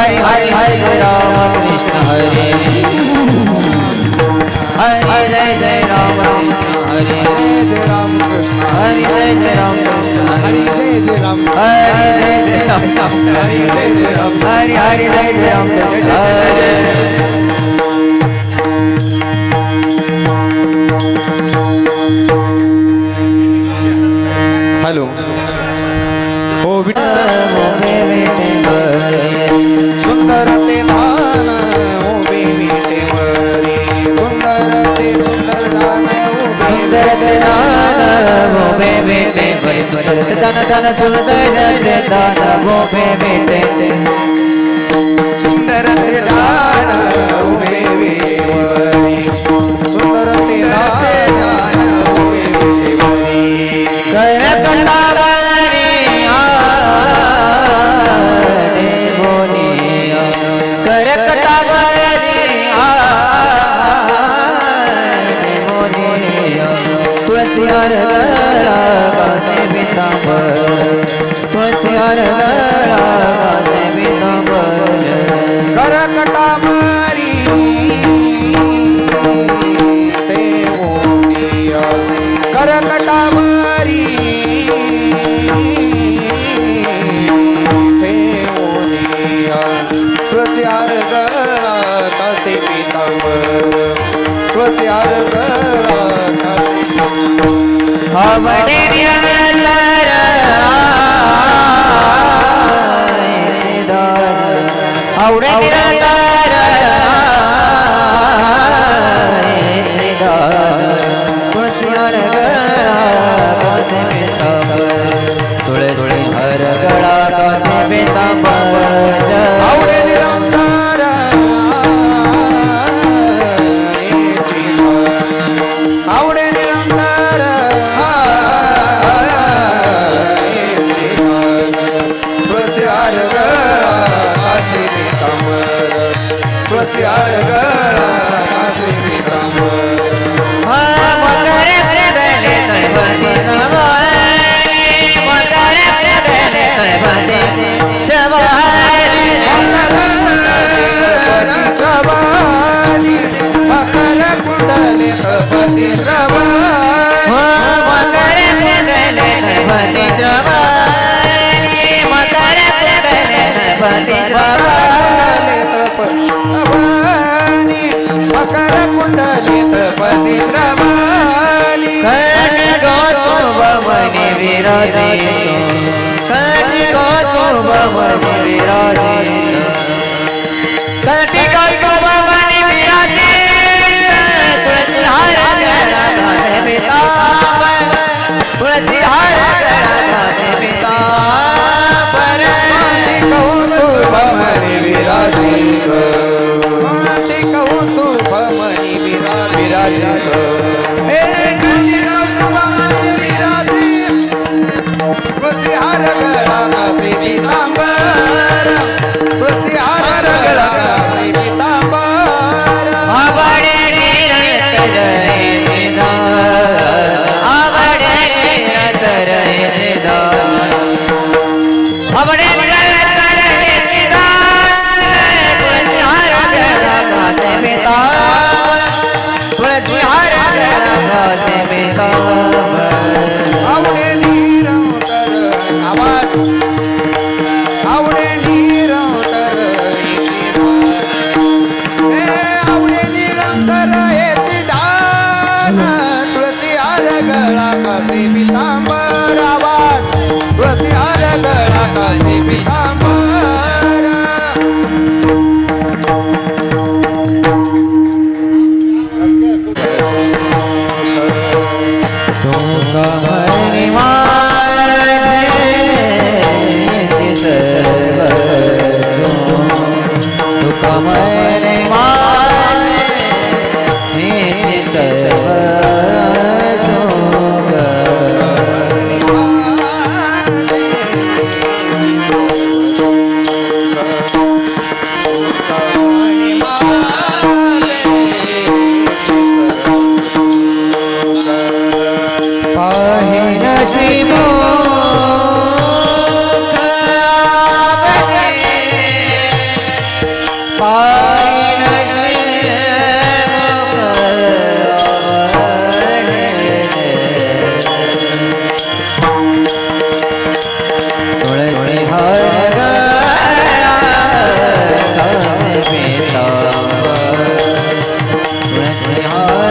हरे हरे हरे राम कृष्ण हरे हरे जय जय राम कृष्ण हरे जय राम कृष्ण हरे जय जय राम कृष्ण हरि जय जय राम हरे जय जय राम कृष्ण हरि जय जय राम हरे हरे जय जय राम कृष्ण हॅलो हो सुंदर ते दान उभे विटेवरी सुंदर ते सुंदर दान सुंदर दान भोबे बेटे सुंदर दान दान सुंदर दान भोबे बेटे सुंदर ते दान उभे विटेवरी सुंदर ते दान उभे विटेवरी कर कंडारी आरे बोलिया कर कटावरी आरे बोलिया तुलसी हर गला कासे पीतांबर तुलसी हर गला कासे पीतांबर करकटा मारी देवोनिया करकटा मारी देवोनिया तुळशीहार गळा कासे पीतांबर तुळशीहार गळा कासे आवडे आवडे तुळसी हर गळा कासे पीतांबर तुळसी हर गळा कासे पीतांबर आवडे निरंतर आवडे निरंतर तुळशी हार गळा कासे पीतांबर तुळशी हार गळा कासे पीतांबर श्रवाली मकर कुंडली पती मकर कुंडली पती श्रवाली भवनी विराजी कटी गो भवनी विराजी कटी गो भवनी विराजी तुलसी हार गळा कासे पीतांबर तुलसी हार गळा कासे पीतांबर भवनी विराजी कौस्तुभ मनी विराजी तुळशी हार गळा कासे पीतांबर तुळशी हार गळा कासे पीतांबर आवडे निरंतर निदान आवडे निरंतर निदान आवडे निरंतर निदान तुळसी हार गळा कासे पीतांबर तुळसी हार गळा कासे पीतांबर आवडे निरंतर आवाज आवडे निरंतर आवडे निरंतर याची दान तुळशी हार गळा कासे पीतांबर आवाज तुळशी हार गळा कासे पीतांबर तुका हरि माझे सर्व तुका हरि माझे सर्व सुख पाहिन तुळसी हर तुळसी हर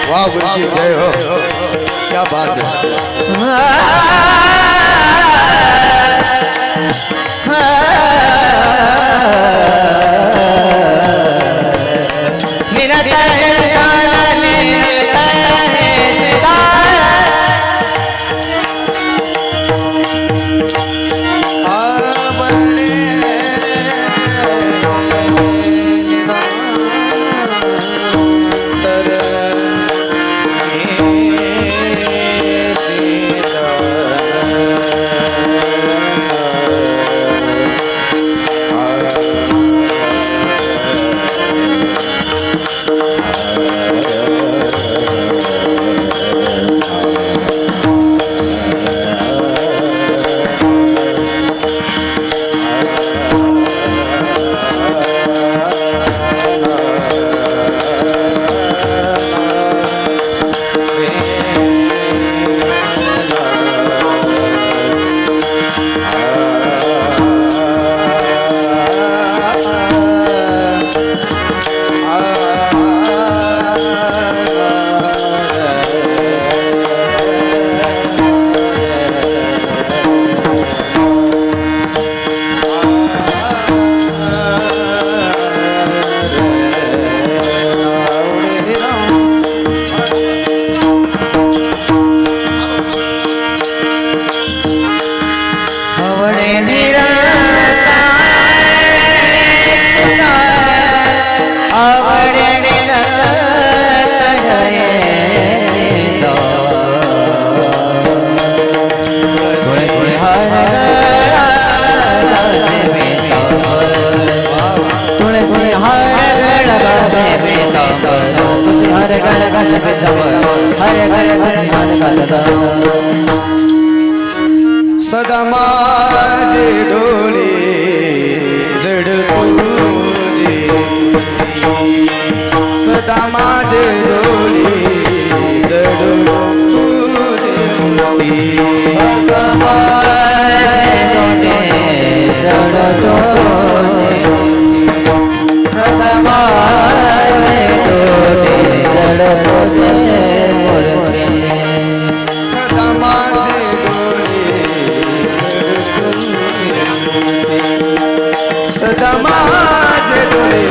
वाह गुरुजी जय हो क्या बात है सदा माझे डोळे जड तुझे सदा माझे डोळे जड तुझे तुझे मूर्ती सदा माझे डोळे सदा माझे डोळे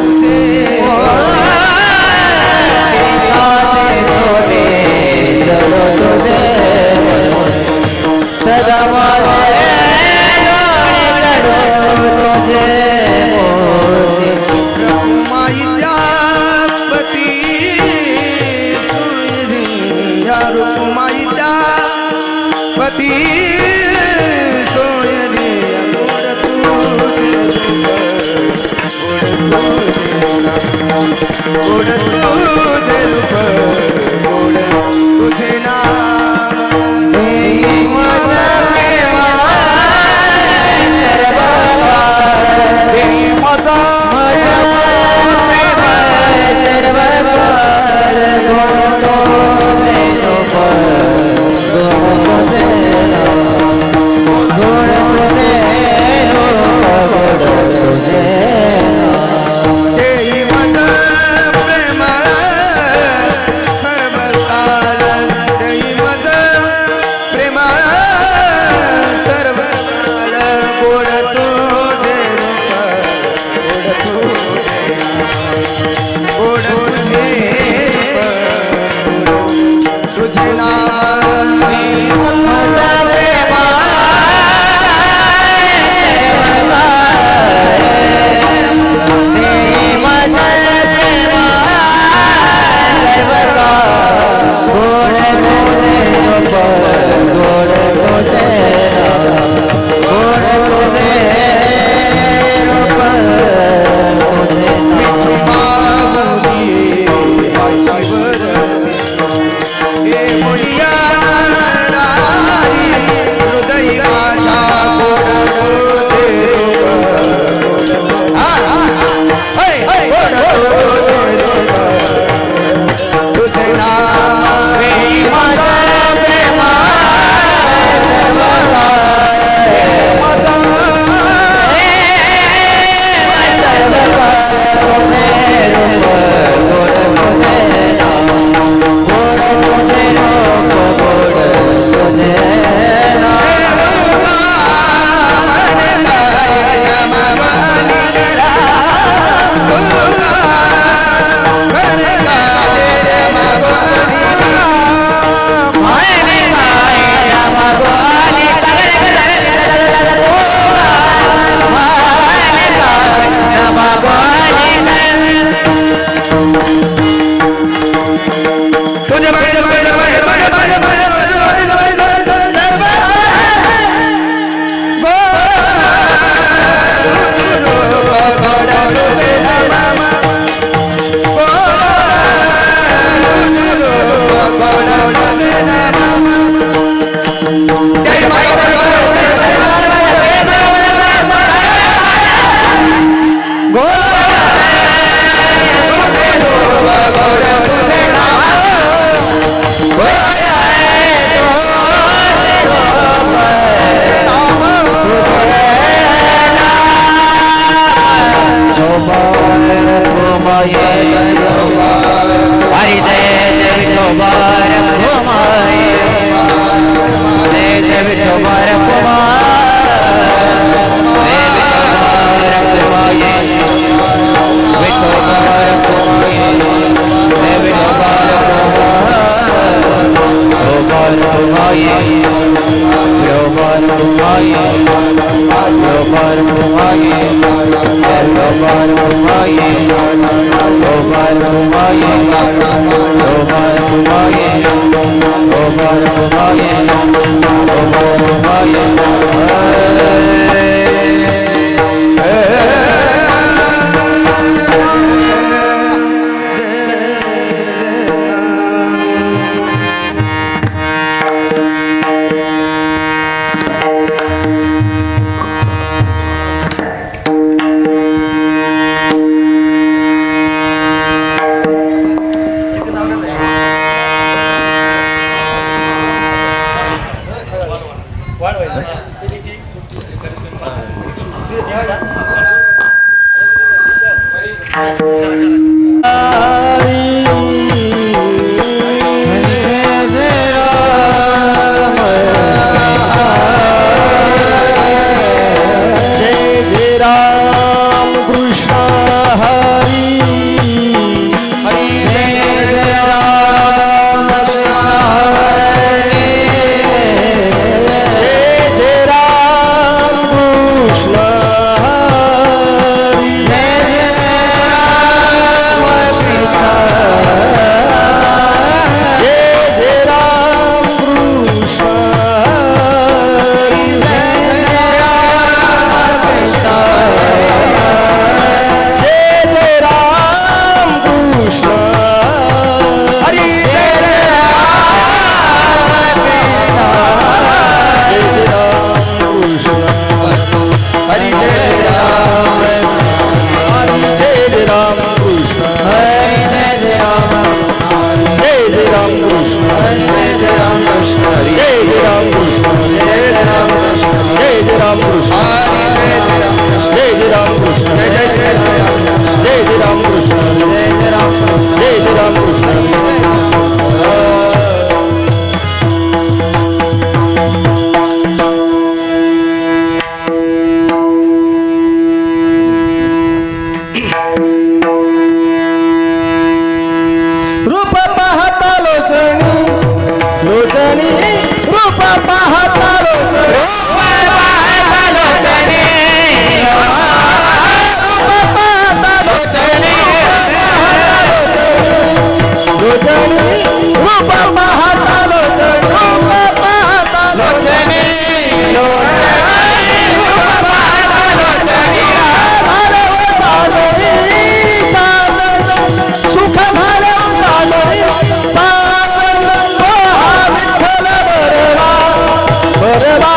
तुझे सदा माझे तुझे माईच्या पती सोयरी या रुक्माईच्या पती सोयरी गोड तुझे गोड तुझे रूप गोड तुझे नाम देई माझं प्रेम सर्व काळ देई माझं प्रेम सर्व काळ गोड तुझे रूप गोड तुझे रूप तुझे नाम वाढवायचं जय जय रामकृष्ण रूप पाहता लोचनी लोचनी रूप पाहता लोचनी लोचनी रूप पाहता लोचनी रूप पाहता लोचनी सुख भारे बरवा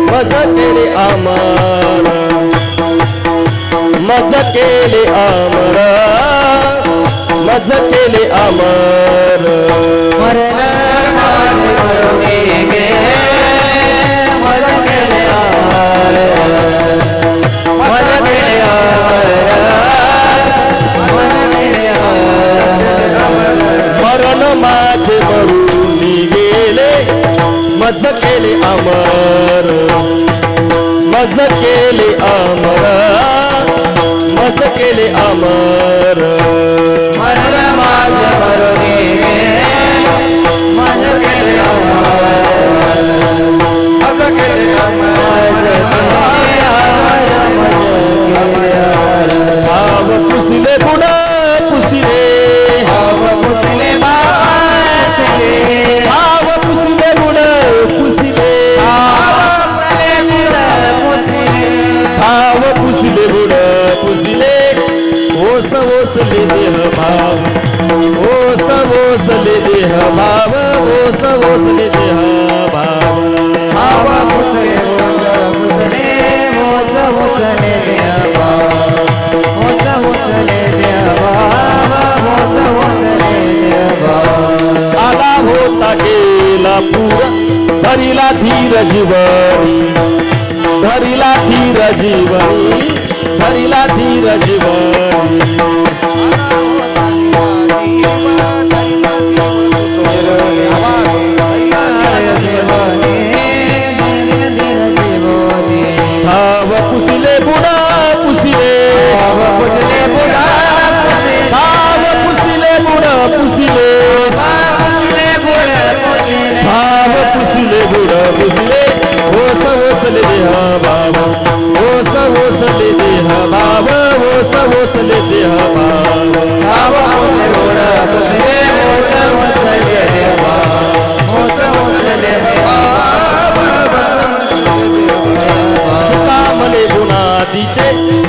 मज केले अमर मज केले अमर मज केले अमर मरण गे मज केले अमर मज केले मरण माझे मरून गेले मज केले अमर मज केले अमर मज केले अमर मरण माझ करुणी मज केले भाव पुसले गुण पुसले भाव पुसले भाव पुसले गुण पुसले भाव पुसले गुण पुसले ओस ओसले देह भाव ओस ओसले देह भाव ओस ओसले देह भाव भाव पुसले पुसले मोस पुसले देवा मोस पुसले देवा मोस पुसले देवा आला होता गेला पुरा धरिला धीर जीवनी धरिला धीर जीवनी धरिला धीर जीवनी आला होता पुसिले बुड पुसिले पुसले बुडा पुसले भाव पुसिले बुड पुसिले पुसले बुडा पुसले भाव पुसिले बुड पुसिले ओस ओसले देह भाव ओस ओसले देह भाव ओस ओसले देह भाव भाव पुसले बुडा पुसले मोस मुसले देवा मोस मुसले देवा तुका मले गुणादीचे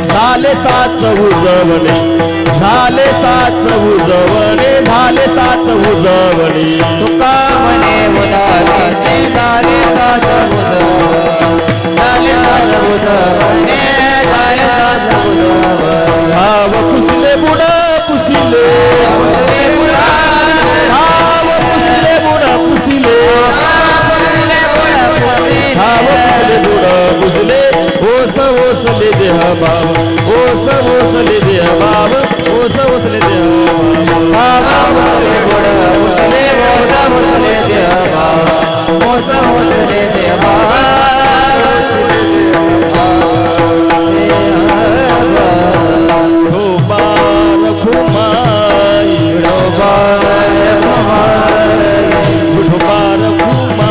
झाले साच उजवणे झाले साच उजवणे झाले साच उजवणे तुका मने मुदाचे झाले सास झाले सास बुधवणे झाले सास बुधवणे भाव पुसले बुड पुसिले पुसले बुडा भाव पुसले बुड पुसिले पुसले बुडा पुसले भाव पुसले बुड पुसले ओस ओसले देह भाव ओस ओसले देह भाव ओस ओसले देह भाव भाव पुसले बुडा पुसले मोस मुसले देवा मोस मुसले देवा घुमार घुमाई घुमार घुमाई घुमार घुमाई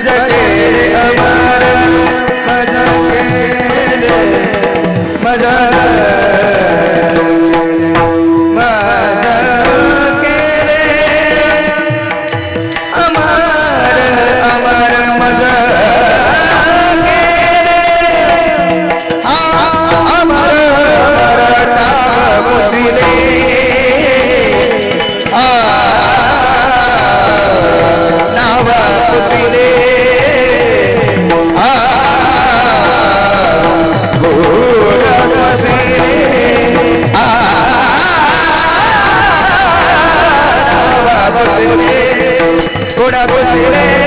मज केले अमर मज केले मज थोड़ा बसले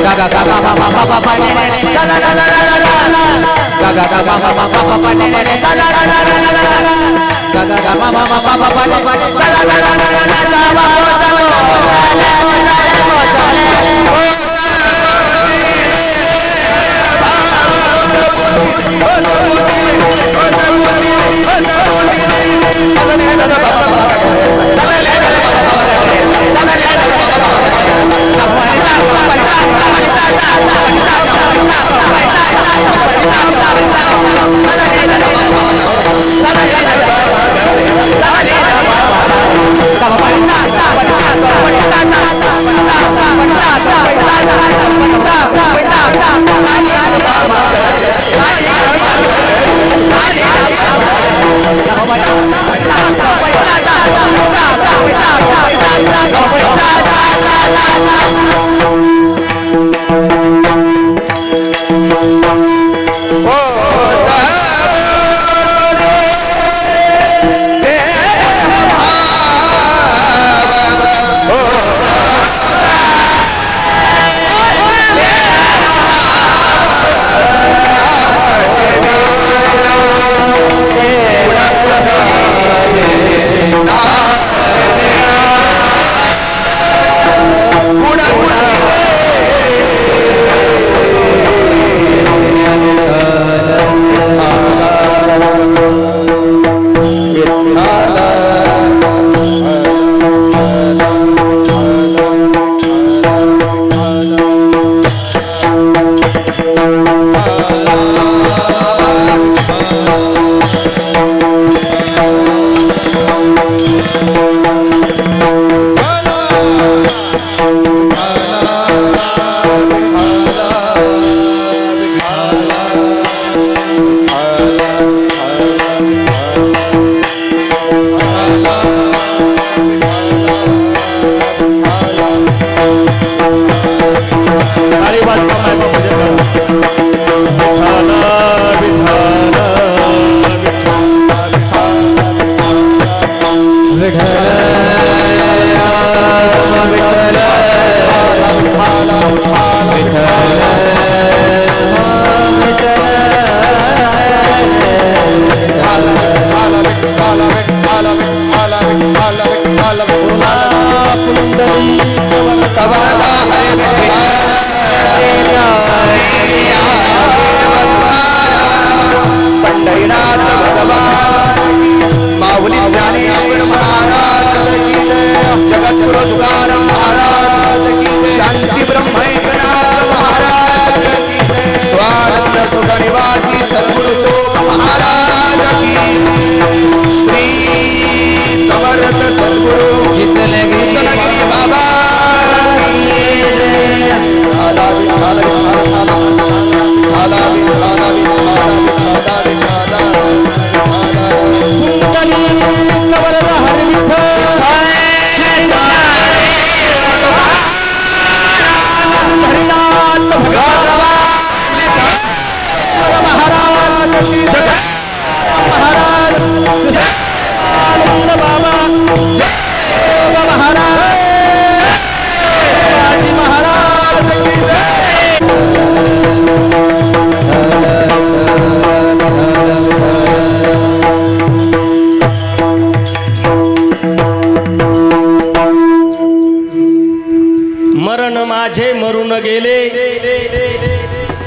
गा गा मा मा मा मा मा ने ने गा गा गा गा गा गा गा गा मा मा मा मा मा ने ने गा गा गा गा गा गा गा मा मा मा मा मा ने गा गा गा गा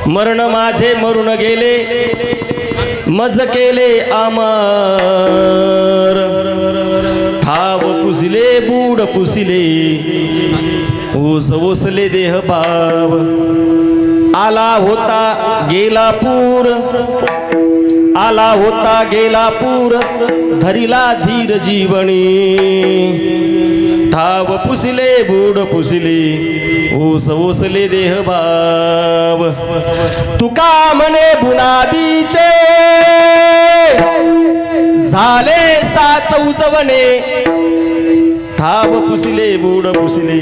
मरण माझे मरून गेले मज केले अमर ठाव पुसले बूड पुसले ऊस ओसले देह बाब आला होता गेला पूर आला होता गेला पूर धरिला धीर जीवनी ठाव पुसले बूड पुसले ऊस ओसले देह बाब तुका म्हणे बुनादीचे झाले साच उजवणे ठाव पुसिले बूड पुसिले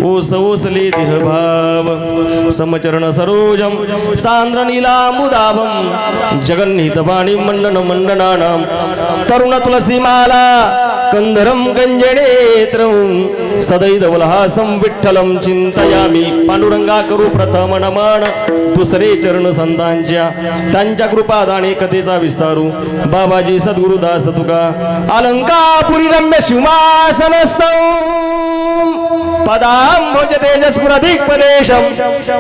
ओस ओसले देहभाव समचरण सरोजम सांद्र नीलामुदाभम जगन्निहितवाणी मंडन मंडनानां तरुण तुलसीमाला कंधरम गंजनेत्रं सदैदवलहासं विठ्ठलं चिंतयामी पांडुरंगा करू प्रथम नमन दुसरे चरण संतांच्या त्यांच्या कृपादाने कथेचा विस्तारू बाबाजी सद्गुरुदास तुका अलंकापुरी रम्य शिवासनस्थौ पदांभोज तेजस्फुरधिक प्रदेशम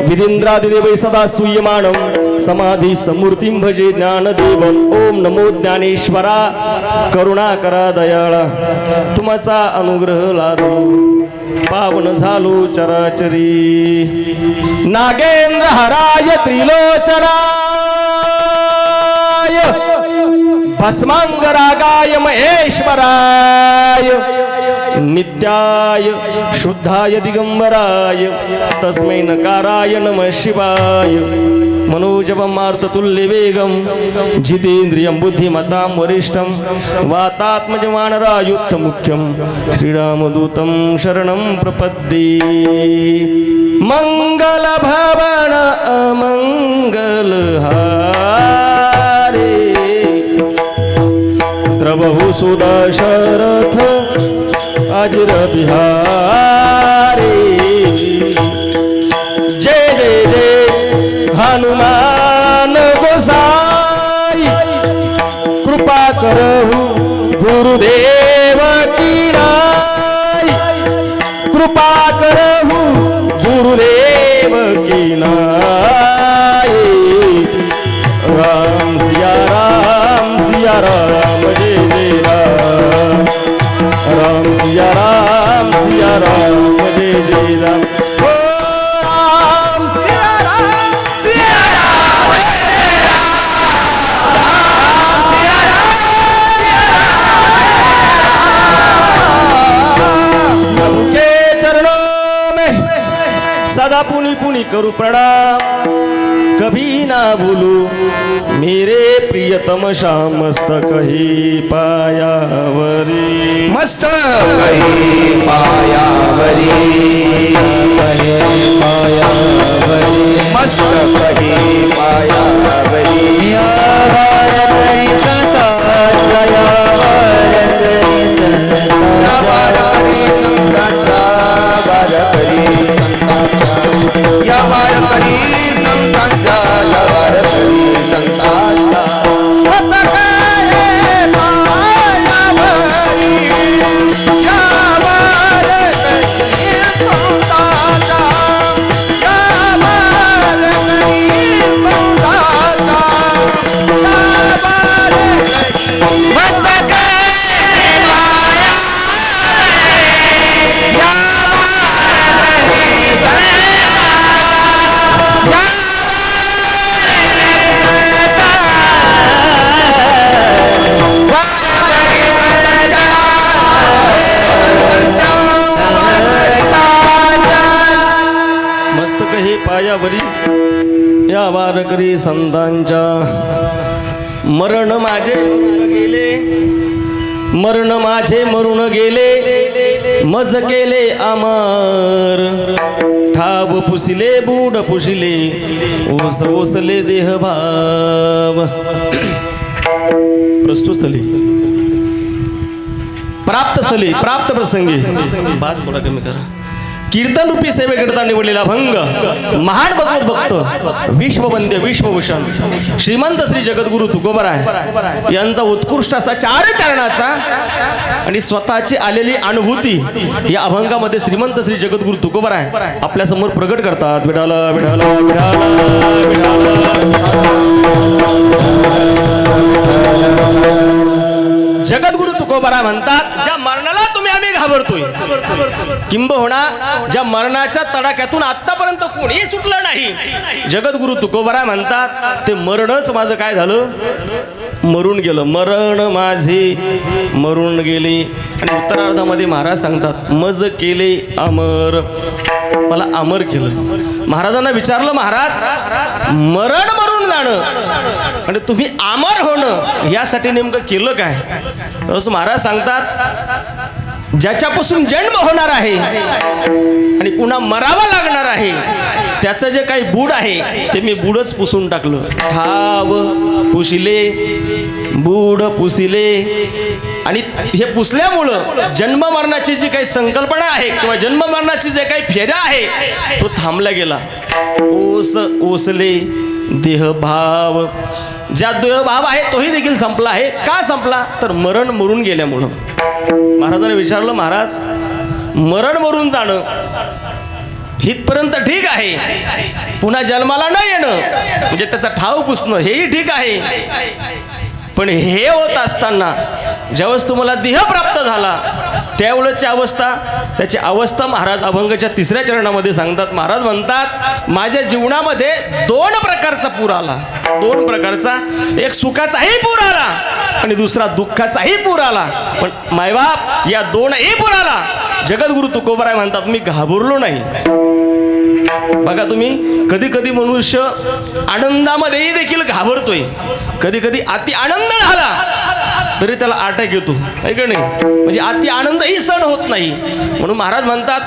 विधींद्रादिदेवै सदा स्तूयमानं समाधिस्थ मूर्तिं भजे ज्ञानदेवं ओम नमो ज्ञानेश्वरा करुणाकरा दयाळा तुमचा अनुग्रह लादो पावन झालो चराचरी नागेंद्र हराय त्रिलोचनाय भस्मांगरागाय महेश्वराय नित्याय शुद्धाय दिगंबराय तस्मै नकाराय नमः शिवाय मनोजवं मारुततुल्य वेगं जितेन्द्रियं बुद्धिमतां वरिष्ठं वातात्मजमानरायुक्तं मुख्यं श्रीरामदूतं शरणं प्रपद्ये मंगलभवन अमंगलहारे प्रभु सुदशरथ अजर बिहारी जय जय जय हनुमान गोसाई कृपा करहु गुरुदेव की नाई कृपा करहु गुरुदेव की नाई राम सिया राम जय जय राम राम सिया राम जय जय राम ओ राम सिया राम के चरणों में सदा पुनि पुनि करूं प्रणाम कभी ना भूलू मेरे प्रियतम श्याम मस्तक ही पायावरी मस्तकही पायावरी मस्तकही पायावरी वारकरी संतांचा वारकरी संतांचा या वारकरी संतांचा या वारकरी संतांचा या वारकरी संतांच्या मरण माझे मरून गेले मरण माझे मरून गेले मज केले अमर ठाव पुसिले बूड पुसिले ओस ओसले देहभाव प्रस्तुतस्थली प्राप्तस्थली प्राप्त प्रसंगी बास थोडा कमी करा कीर्तन रूपी सेवेकरता निवडलेला भंग महान भगवत भक्त विश्ववंद्य विश्वभूषण श्रीमंत श्री जगद्गुरु तुकोबराय यांचा उत्कृष्ट असा चार चरणाचा आणि स्वतःची आलेली अनुभूती या अभंगामध्ये श्रीमंत श्री जगद्गुरु तुकोबराय आपल्या समोर प्रगट करतात. विठाला विठाला विठाला जगद्गुरु तुकोबराय म्हणतात, ज्या मरणाला तुम्ही आम्ही घाबरतोय, किंबहुना ज्या मरणाच्या तडाख्यातून आतापर्यंत कोणीही सुटलं नाही, जगद्गुरु तुकोबराय म्हणतात ते मरणच माझं काय झालं, मरून गेलं. मरण माझे मरून गेले. आणि उत्तरार्धामध्ये महाराज सांगतात मज केले अमर, मला अमर केलं. महाराजांना विचारलं, महाराज मरण मरून जाणं आणि तुम्ही अमर होणं यासाठी नेमकं केलं काय? असं महाराज सांगतात ज्याच्यापासून जन्म होणार आहे आणि पुन्हा मरावा लागणार आहे, त्याचं जे काही बूड आहे ते मी बूडच पुसून टाकलं. ठाव पुसिले, बूड पुसिले. आणि हे पुसल्यामुळं जन्म मरणाची जी काही संकल्पना आहे किंवा जन्म मरणाची जे काही फेऱ्या आहे तो थांबला गेला. ओस ओसले देहभाव, ज्या देहभाव आहे तोही देखील संपला आहे. का संपला? तर मरण मरून गेल्यामुळं. महाराजांनी विचारलं, महाराज मरण मरून जाणं हितपर्यंत ठीक आहे, पुन्हा जन्माला न येणं म्हणजे त्याचा ठाव पुसणं हेही ठीक आहे, पण हे होत असताना ज्यावेळेस तुम्हाला देह प्राप्त झाला त्यावेळेची अवस्था, त्याची अवस्था महाराज अभंगाच्या 3ऱ्या चरणामध्ये सांगतात. महाराज म्हणतात, माझ्या जीवनामध्ये 2 प्रकारचा पूर आला. 2 प्रकारचा, एक सुखाचाही पूर आला आणि दुसरा दुःखाचाही पूर आला. पण मायबाप या 2ही पूर आला. जगद्गुरु तुकोबाराय म्हणतात, मी घाबरलो नाही. बघा तुम्ही, कधी कधी मनुष्य आनंदामध्येही देखील घाबरतोय. कधी कधी अति आनंद झाला तरी त्याला अटॅक येतो, आहे का नाही? म्हणजे अति आनंदही सहन होत नाही. म्हणून महाराज म्हणतात,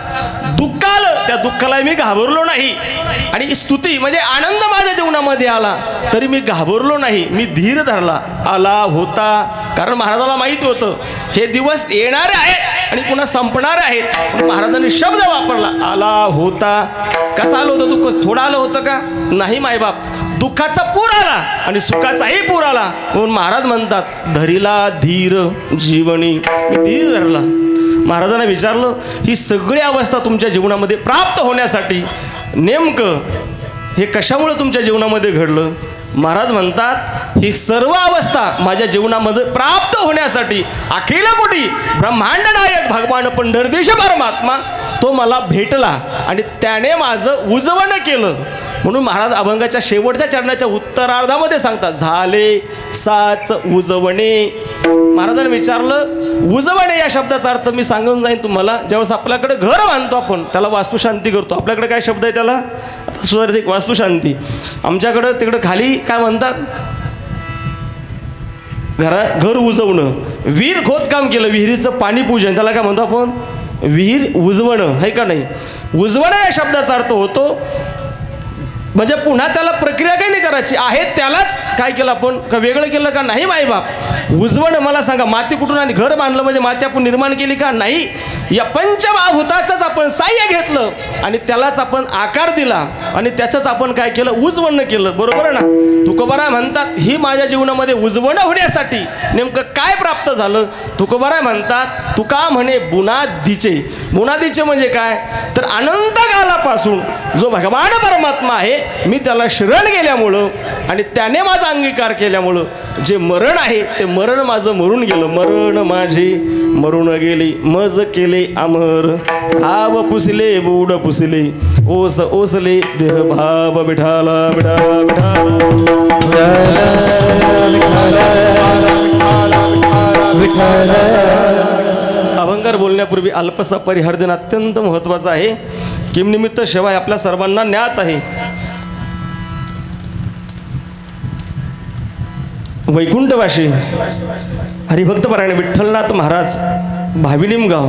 दुःख आलं त्या दुःखाला मी घाबरलो नाही. आणि स्तुती म्हणजे आनंद माझ्या जीवनामध्ये आला तरी मी घाबरलो नाही, मी धीर धरला. आला होता, कारण महाराजाला माहिती होतं हे दिवस येणारे आहेत आणि पुन्हा संपणारे आहेत. महाराजांनी शब्द वापरला, आला होता. कसं आलं होतं दुःख? थोडं आलं होतं का? नाही मायबाप, दुःखाचा पूर आला आणि सुखाचाही पूर आला. म्हणून महाराज म्हणतात, धरिला धीर जीवनी, मी धीर धरला. महाराजांना विचारलं, ही सगळी अवस्था तुमच्या जीवनामध्ये प्राप्त होण्यासाठी नेमकं हे कशामुळे तुमच्या जीवनामध्ये घडलं? महाराज म्हणतात, ही सर्व अवस्था माझ्या जीवनामध्ये प्राप्त होण्यासाठी अखिल कोटी ब्रह्मांड नायक भगवान पंढरदेश परमात्मा तो मला भेटला आणि त्याने माझं उजवण केलं. म्हणून महाराज अभंगाच्या शेवटच्या चरणाच्या उत्तरार्धामध्ये सांगतात, झाले साच उजवणे. महाराजांनी विचारलं, उजवणे या शब्दाचा अर्थ मी सांगून जाईन तुम्हाला. ज्यावेळेस आपल्याकडे घर बांधतो आपण, त्याला वास्तुशांती करतो. आपल्याकडे काय शब्द आहे त्याला? आता सुधारित वास्तुशांती. आमच्याकडं तिकडं खाली काय म्हणतात? घर उजवणं. विहीर खोदकाम केलं, विहिरीचं पाणी पूजन, त्याला काय म्हणतो आपण? विहीर उजवणं, आहे का नाही? उजवणं या शब्दाचा अर्थ होतो म्हणजे पुन्हा त्याला प्रक्रिया काही नाही करायची आहे, त्यालाच काय केलं आपण? का वेगळं केलं का? नाही मायबाप. उजवणं मला सांगा, माती कुठून आणि घर बांधलं म्हणजे माती आपण निर्माण केली का? नाही. या पंचमहाभूताचंच आपण साह्य घेतलं आणि त्यालाच आपण आकार दिला आणि त्याचंच आपण काय केलं? उजवणं केलं. बरोबर आहे ना? तुकोबाराय म्हणतात, ही माझ्या जीवनामध्ये उजवणं होण्यासाठी नेमकं काय प्राप्त झालं? तुकोबाराय म्हणतात, तुका म्हणे बुनादीचे. बुनादीचे म्हणजे काय? तर अनंत कालापासून जो भगवान परमात्मा आहे, मी त्याला शरण गेल्यामुळं आणि त्याने माझा अंगीकार केल्यामुळं जे मरण आहे ते मरण माझं मरून गेलं. मरण माझी मरून गेली, मज केले अमर. भाव पुसले, बूड पुसले, ओस ओसले देह भाव. विठाला विठाला विठाला. अभंगार बोलण्यापूर्वी अल्पसा परिहार देणं अत्यंत महत्त्वाचं आहे. किमनिमित्त सेवा हे आपल्या सर्वांना ज्ञात आहे. वैकुंठवाशी हरिभक्तपरायण विठ्ठलनाथ महाराज भाविलिमगाव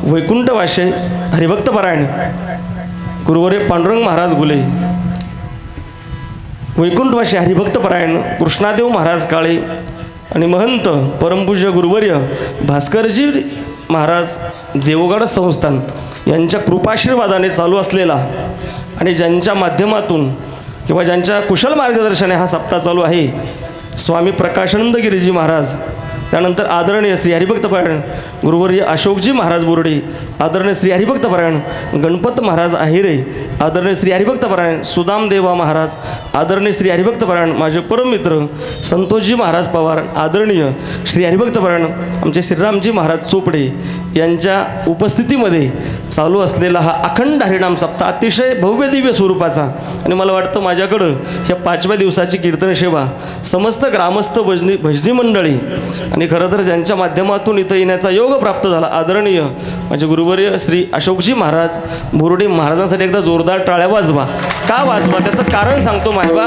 वैकुंठवाशी हरिभक्तपरायण गुरुवर्य पांडुरंग महाराज गुले वैकुंठवाशी हरिभक्तपरायण कृष्णादेव महाराज काळे आणि महंत परमपूज्य गुरुवर्य भास्करजी महाराज देवगड संस्थान यांच्या कृपाशीर्वादाने चालू असलेला आणि ज्यांच्या माध्यमातून किंवा ज्यांच्या कुशल मार्गदर्शनाने हा सप्ताह चालू आहे, स्वामी प्रकाशानंद गिरीजी महाराज, त्यानंतर आदरणीय श्री हरिभक्तपरायण गुरुवर्य अशोकजी महाराज बोर्डे, आदरणीय श्री हरिभक्तपरायण गणपत महाराज आहिरे, आदरणीय श्री हरिभक्तपरायण सुदामदेवा महाराज, आदरणीय श्री हरिभक्तपरायण माझे परममित्र संतोषजी महाराज पवार, आदरणीय श्री हरिभक्तपरायण आमचे श्रीरामजी महाराज चोपडे यांच्या उपस्थितीमध्ये चालू असलेला हा अखंड हरिनाम सप्ताह अतिशय भव्य दिव्य स्वरूपाचा. आणि मला वाटतं माझ्याकडं ह्या 5व्या दिवसाची कीर्तन सेवा समस्त ग्रामस्थ भजनी मंडळी आणि खरं तर ज्यांच्या माध्यमातून इथं येण्याचा योग प्राप्त झाला, आदरणीय माझे गुरुवर्य श्री अशोकजी महाराज बोर्डे महाराजांसाठी एकदा जोरदार टाळ्या वाजवा. का वाजवा? त्याचं कारण सांगतो मायबा.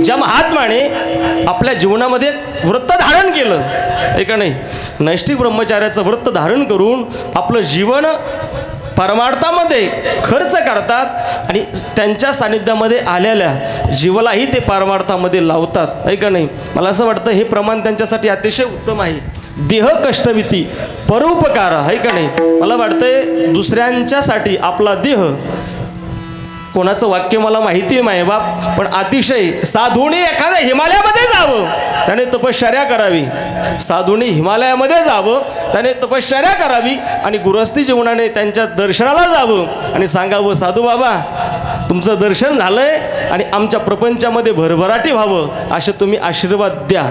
ज्या महात्माने आपल्या जीवनामध्ये व्रत धारण केलं, आहे का नाही, नैष्ठिक ब्रह्मचार्याचं व्रत धारण करून आपलं जीवन परमार्थामध्ये खर्च करतात आणि त्यांच्या सानिध्यामध्ये आलेल्या जीवालाही ते परमार्थामध्ये लावतात आहे का नाही. मला असं वाटतं हे प्रमाण त्यांच्यासाठी अतिशय उत्तम आहे. देह कष्टभीती परोपकार आहे का नाही. मला वाटतंय दुसऱ्यांच्यासाठी आपला देह, कोणाचं वाक्य मला माहिती आहे मायबाप, पण अतिशय साधूने एखाद्या हिमालयामध्ये जावं त्याने तपश्चर्या करावी. साधूने हिमालयामध्ये जावं त्याने तपश्चर्या करावी आणि गृहस्थी जीवनाने त्यांच्या दर्शनाला जावं आणि सांगावं साधू बाबा तुमचं दर्शन झालंय आणि आमच्या प्रपंचामध्ये भरभराटी व्हावं असे तुम्ही आशीर्वाद द्या.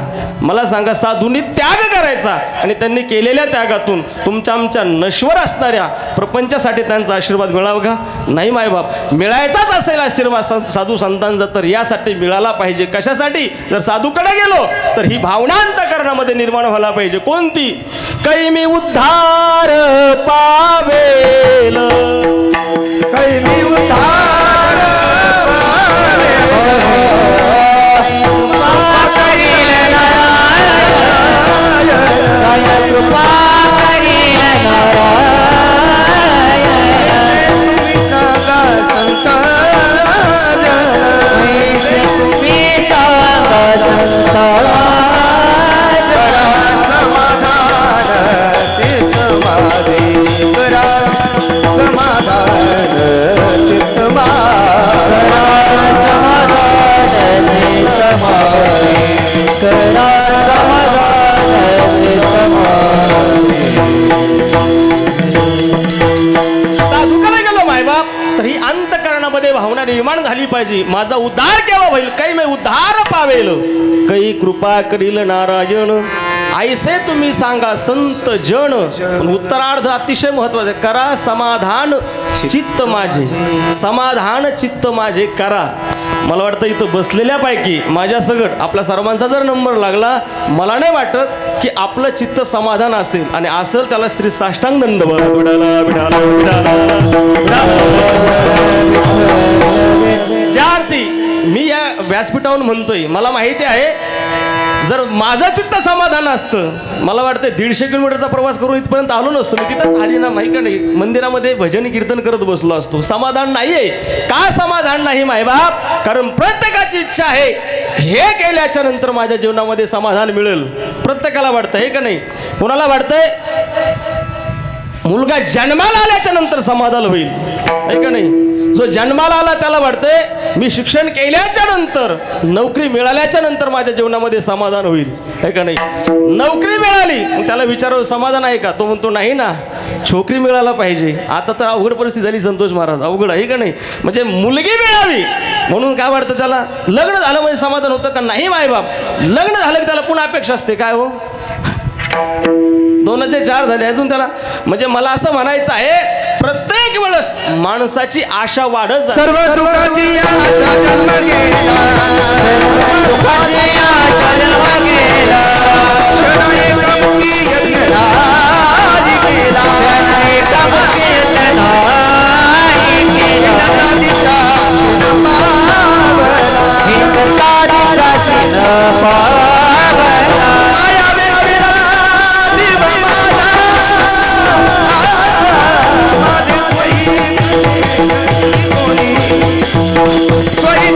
मला सांगा साधूंनी त्याग करायचा आणि त्यांनी केलेल्या त्यागातून तुमच्या आमच्या नश्वर असणाऱ्या प्रपंचासाठी त्यांचा आशीर्वाद मिळावा का. नाही मायबाप, मिळायचाच असेल आशीर्वाद साधू संतांचा तर यासाठी मिळाला पाहिजे. कशासाठी. जर साधूकडे गेलो तर ही भावना अंतःकरणामध्ये निर्माण व्हायला पाहिजे. कोणती. कै मी उद्धार पावेल, कै मी उद्धार भावना निर्माण झाली पाहिजे. माझा उद्धार केव्हा होईल. काही मी उद्धार पावेल, काही कृपा करील नारायण, ऐसे तुम्ही सांगा संत जन. उत्तरार्ध अतिशय महत्वाचे. करा समाधान चित्त माझे, समाधान चित्त माझे करा. मला वाटतं इथं बसलेल्यापैकी माझ्या सगट आपल्या सर्वांचा जर नंबर लागला, मला नाही वाटत की आपलं चित्त समाधान असेल आणि असेल त्याला श्री साष्टांग दंडवत विडाला विडाला विडाला. ज्या अर्थी मी या व्यासपीठावरून म्हणतोय, मला माहिती आहे जर माझं चित्त समाधान असतं, मला वाटतं 150 किलोमीटरचा प्रवास करून इथपर्यंत आलो नसतो. मी तिथंच आली ना माहिती का नाही, मंदिरामध्ये भजन कीर्तन करत बसलो असतो. समाधान नाही आहे. का समाधान नाही मायबाप. कारण प्रत्येकाची इच्छा आहे हे केल्याच्या नंतर माझ्या जीवनामध्ये समाधान मिळेल. प्रत्येकाला वाटतं हे का नाही. कोणाला वाटतंय मुलगा जन्माला आल्याच्या नंतर समाधान होईल आहे का नाही. जो जन्माला आला त्याला वाटतंय मी शिक्षण केल्याच्या नंतर, नोकरी मिळाल्याच्या नंतर माझ्या जीवनामध्ये समाधान होईल आहे का नाही. नोकरी मिळाली मग त्याला विचारावं समाधान आहे का. तो म्हणतो नाही ना, छोकरी मिळायला पाहिजे. आता तर अवघड परिस्थिती झाली संतोष महाराज, अवघड आहे का नाही. म्हणजे मुलगी मिळावी म्हणून काय वाटतं त्याला. लग्न झालं म्हणजे समाधान होतं का. नाही मायबाप. लग्न झालं की त्याला पुन्हा अपेक्षा असते. काय हो 2चे 4 झाले अजून त्याला. म्हणजे मला असं म्हणायचं आहे प्रत्येक वेळेस माणसाची आशा वाढत जाते. सर्व सुखाची आशा जन्म गेला, क्षण एका मुखी यज्ञ नाही केला, हिंदचा दिशा क्षण पावला, माया वेळेला जीव माझा, माझे सोयी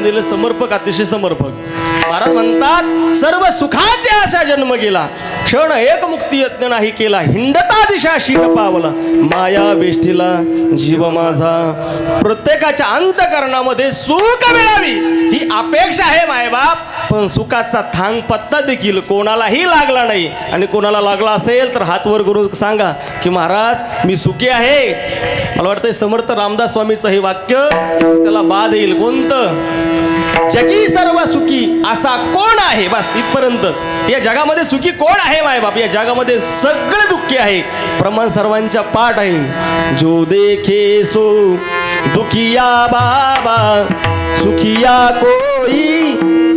दिलं समर्पक, अतिशय समर्पक. महाराज म्हणतात सर्व सुखाचे आशा जन्म गेला, क्षण एक मुक्ती यत्न नाही केला, हिंडता दिशा शीन पावला, माया वेष्टीला जीव माझा. प्रत्येकाच्या अंतकरणामध्ये सुख मिळावी ही अपेक्षा आहे मायबाप. पण सुखाचा थांग पत्ता देखील कोणालाही लागला नाही. आणि कोणाला लागला असेल तर हात वर करून सांगा की महाराज मी सुखी आहे. मला वाटतं समर्थ रामदास स्वामीचं हे वाक्य त्याला बाद येईल. कोणतं. जगी सर्व सुखी असा कोण आहे. बस इथपर्यंतच. या जगामध्ये सुखी कोण आहे मायबाप. या जगामध्ये सगळे दुःखी आहे. प्रमाण सर्वांच्या पाठ आहे. जो देखे सो दुखिया बाबा सुखिया कोई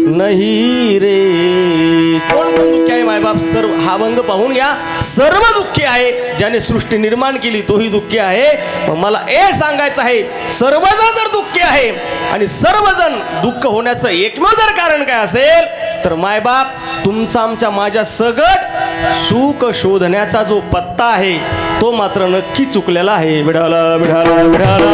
नाही रे. कोण कोण दुःखी आहे मायबाप? सर्व हा अभंग पाहून घ्या. सर्व दुःखी आहे. ज्याने सृष्टी निर्माण केली तोही दुःखी आहे. मग मला एक सांगायचं आहे, सर्वजण जर दुःखी आहे आणि सर्वजण दुःख होण्याचं एकमेव जर कारण काय असेल तर मायबाप तुमचा आमच्या माझ्या सगट सुख शोधण्याचा जो पत्ता आहे तो मात्र नक्की चुकलेला आहे. विढाला विढाला विढाला.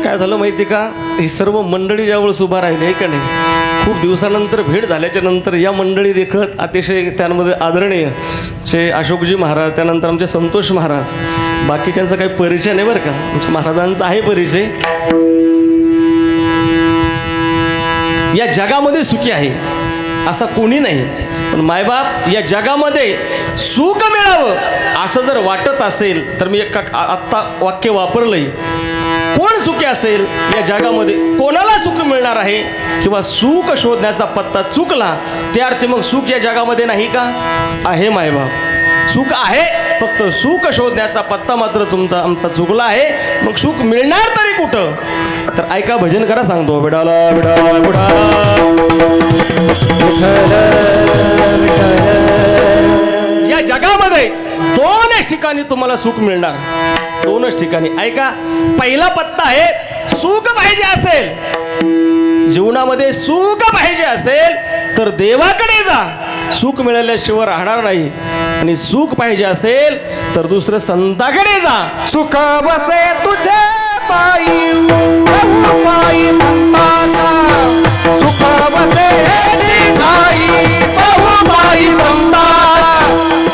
काय झालं माहिती का? ही सर्व मंडळी ज्यावेळेस उभा राहिली आहे का नाही, खूप दिवसानंतर भेट झाल्याच्या नंतर या मंडळी देखत अतिशय त्यामध्ये आदरणीय चे अशोकजी महाराज, त्यानंतर आमचे संतोष महाराज, बाकीच्यांचा काही परिचय नाही बरं का, आमच्या महाराजांचा आहे परिचय. या जगामध्ये सुखी आहे असा कोणी नाही, पण मायबाप या जगामध्ये सुख मिळावं असं जर वाटत असेल तर मी एक आत्ता वाक्य वापरलंय. कोण सुखी असेल या जगामध्ये? कोणाला सुख मिळणार आहे? किंवा सुख शोधण्याचा पत्ता चुकला त्या अर्थी मग सुख या जगामध्ये नाही का? आहे मायबाप, सुख आहे, फक्त सुख शोधण्याचा पत्ता मात्र तुमचा आमचा चुकला आहे. मग सुख मिळणार तरी कुठं? तर ऐका, भजन करा सांगतो. विडाला विडाला विडा. या जगामध्ये दोनच ठिकाणी तुम्हाला सुख मिळणार, दोनच ठिकाणी. ऐका, पहिला पत्ता आहे, सुख पाहिजे असेल जीवनामध्ये, सुख पाहिजे असेल तर देवाकडे जा, सुख मिळाल्याशिवाय राहणार नाही. आणि सुख पाहिजे असेल तर दुसरं संताकडे जा. सुख बसे तुझे पायी पायी संतांना, सुख बसे ठाई पायी संतांना,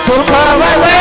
सुख बसे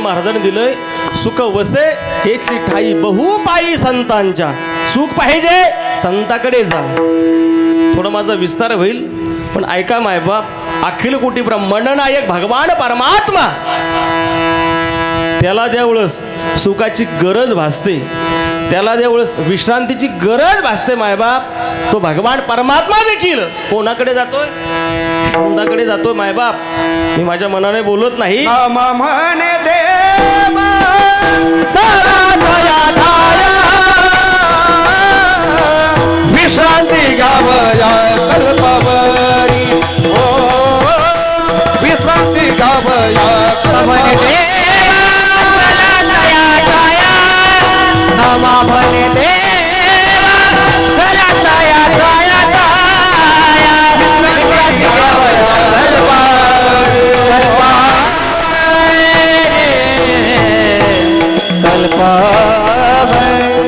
महाराजांनी दिलंय. सुख वसे हेची ठाई बहुपायी संतांच्या. सुख पाहिजे संताकडे जा. थोडं माझा विस्तार होईल पण ऐका मायबाप, अखिल कोटी ब्रह्मांड नायक भगवान परमात्मा, त्याला ज्यावेळेस सुखाची गरज भासते, त्याला ज्यावेळेस विश्रांतीची गरज भासते मायबाप, तो भगवान परमात्मा देखील कोणाकडे जातोय? संताकडे जातोय मायबाप. मी माझ्या मनाने बोलत नाही. म्हणे देवा विश्रांती गावया कल्पवरी, ओ विश्रांती गावया कल्पवरी. नमा म्हणे देवा चला तया तया तया, विश्रांती गावया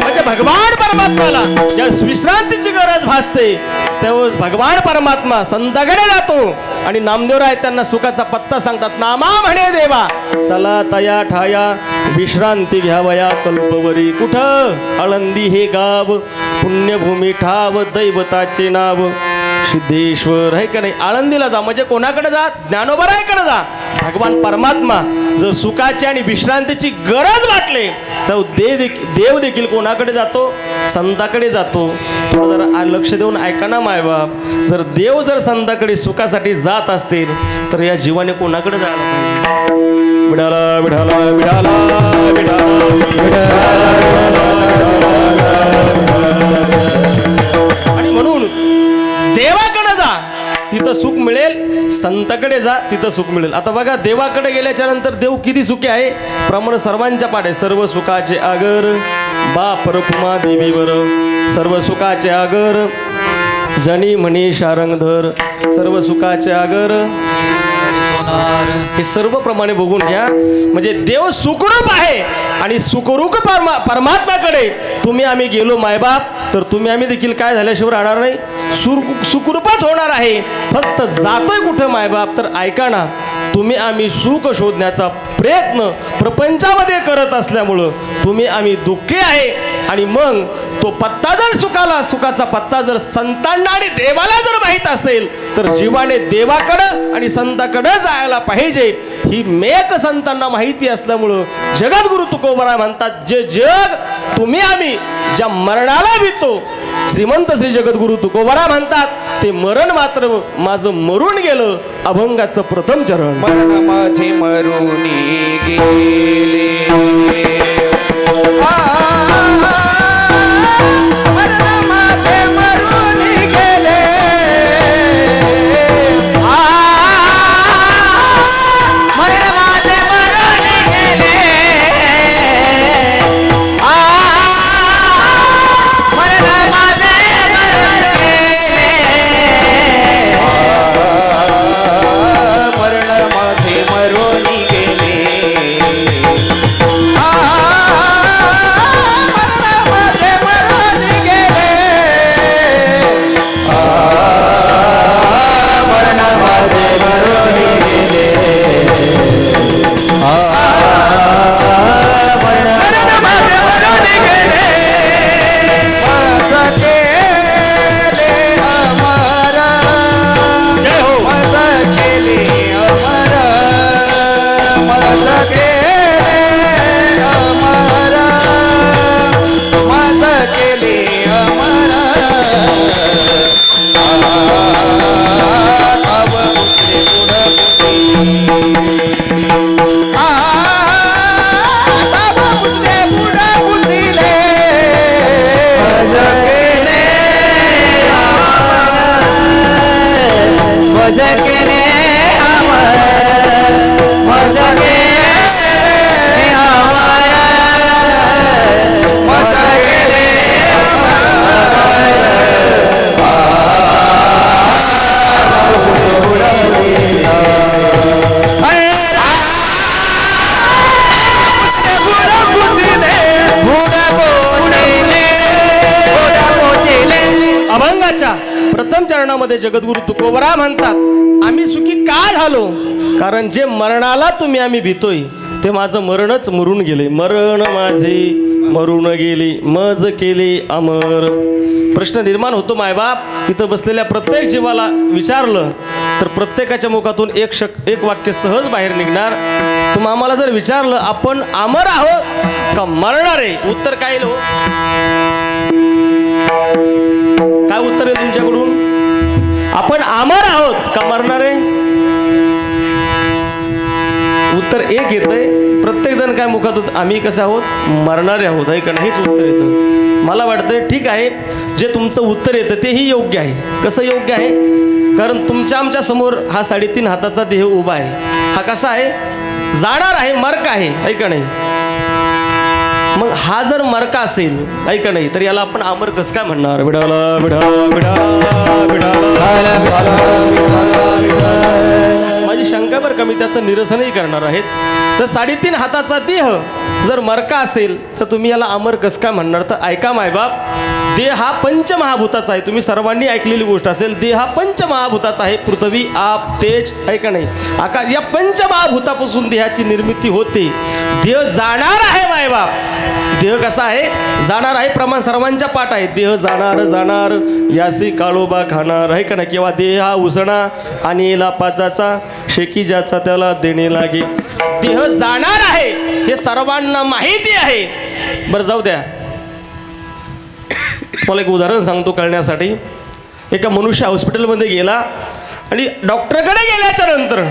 म्हणजे भगवान परमात्माला ज्या विश्रांतीची गरज भासते त्यावेळेस भगवान परमात्मा संताकडे जातो आणि नामदेवराय त्यांना सुखाचा पत्ता सांगतात. नामा म्हणे देवा चला तया ठाया, विश्रांती घ्यावया कल्पवरी. कुठं? आळंदी हे गाव, पुण्यभूमी ठाव, दैवताचे नाव सिद्धेश्वर, आहे का नाही? आळंदीला जा म्हणजे कोणाकडे जा? ज्ञानोबरायकडे जा. भगवान परमात्मा जर सुखाची आणि विश्रांतीची गरज वाटले तर देव देखील कोणाकडे जातो? संताकडे जातो. थोडं जरा लक्ष देऊन ऐका ना मायबाप. जर देव जर संताकडे सुखासाठी जात असतील तर या जीवाने कोणाकडे जायला पाहिजे? विडाला विडाला विडाला आणि म्हणून देवाकडे जा, तिथं सुख मिळेल. संताकडे जा, तिथं सुख मिळेल. आता बघा, देवाकडे गेल्याच्या नंतर देव किती सुखी आहे? प्रमाण सर्वांच्या पाठे. सर्व सुखाचे आगर बाप रखुमा देवीवर, सर्व सुखाचे आगर जनी म्हणी शारंगधर, सर्व सुखाचे आगर हे सर्व प्रमाणे बघून घ्या. म्हणजे देव सुखरूप आहे आणि सुखरूप परमात्म्याकडे तुम्ही आम्ही गेलो मायबाप तर तुम्ही आम्ही देखील काय झाल्याशिवाय राहणार नाही, सुखरूपच होणार आहे. फक्त जातोय कुठं मायबाप? तर ऐका ना, तुम्ही आम्ही सुख शोधण्याचा प्रयत्न प्रपंचामध्ये करत असल्यामुळं तुम्ही आम्ही दुःखी आहे. आणि मग तो पत्ता जर सुखाचा पत्ता जर संतांना आणि देवाला जर माहीत असेल तर जीवाने देवाकडं आणि संताकडं जायला पाहिजे. ही मेक संतांना माहिती असल्यामुळं जगद्गुरु तुकोबराय म्हणतात, जे जग तुम्ही आम्ही ज्या मरणाला भीतो, श्रीमंत श्री जगद्गुरु तुकोबराय म्हणतात, ते मरण मात्र माझं मरून गेलं. अभंगाचं प्रथम चरण. मरण माझे मरून गेले मरण माझे मरून गेले मरण माझे मरण गेले मरण माझे मरण गेले मरण माझे मरून गेले प्रथम चरणामध्ये जगद्गुरु तुकोबराय म्हणतात, आम्ही सुखी का झालो? कारण जे मरणाला तुम्ही आम्ही भीतोय ते माझं मरणच मरून गेले. मरण माझे मरून गेले मज केले अमर. प्रश्न निर्माण होतो मायबाप, इथं बसलेल्या प्रत्येक जीवाला विचारलं तर प्रत्येकाच्या मुखातून एक वाक्य सहज बाहेर निघणार. तुम्ही आम्हाला जर विचारलं आपण अमर आहोत का मरणार आहे, उत्तर काय येईल हो? काय उत्तर आहे तुमच्याकडून? आपण अमर आहोत का मरणार आहे? उत्तर एक येतंय. प्रत्येक जण काय मुखात होत, आम्ही कसं आहोत, मरणारे आहोत आहे का नाहीच उत्तर येतं. मला वाटतंय ठीक आहे, जे तुमचं उत्तर येतं तेही योग्य आहे. कसं योग्य आहे? कारण तुमच्या आमच्या समोर हा 3.5 हाताचा देह उभा आहे. हा कसा आहे? जाणार आहे, मरका आहे का नाही? मग हा जर मरका असेल ऐका नाही तर याला आपण अमर कसं काय म्हणणार? विडाला विडा विडा माझी शंका बरं का, मी त्याचं निरसनही करणार आहेत. तर 3.5 हाताचा देह जर मरका असेल तर तुम्ही याला अमर कसं काय म्हणणार? तर ऐका मायबाप, देह हा पंचमहाभूताचा आहे. तुम्ही सर्वांनी ऐकलेली गोष्ट असेल, देह हा पंचमहाभूताचा आहे. पृथ्वी, आप, तेज ऐका नाही आकाश, या पंचमहाभूतापासून देहाची निर्मिती होते. देह जाणार आहे मायबाप. देह कसा आहे? जाणार आहे. प्रमाण सर्वांच्या पाठ आहे. देह जाणार जाणार यासी काळोबा खाणार आहे का नाही? किंवा देह हा उसणा आणि लापाचा शेकी ज्याचा त्याला देणे लागे. देह जाणार आहे हे सर्वांना माहिती आहे. बरं जाऊ द्या, मला एक उदाहरण सांगतो कळण्यासाठी. एका मनुष्य हॉस्पिटलमध्ये गेला आणि डॉक्टरकडे गेल्याच्या नंतर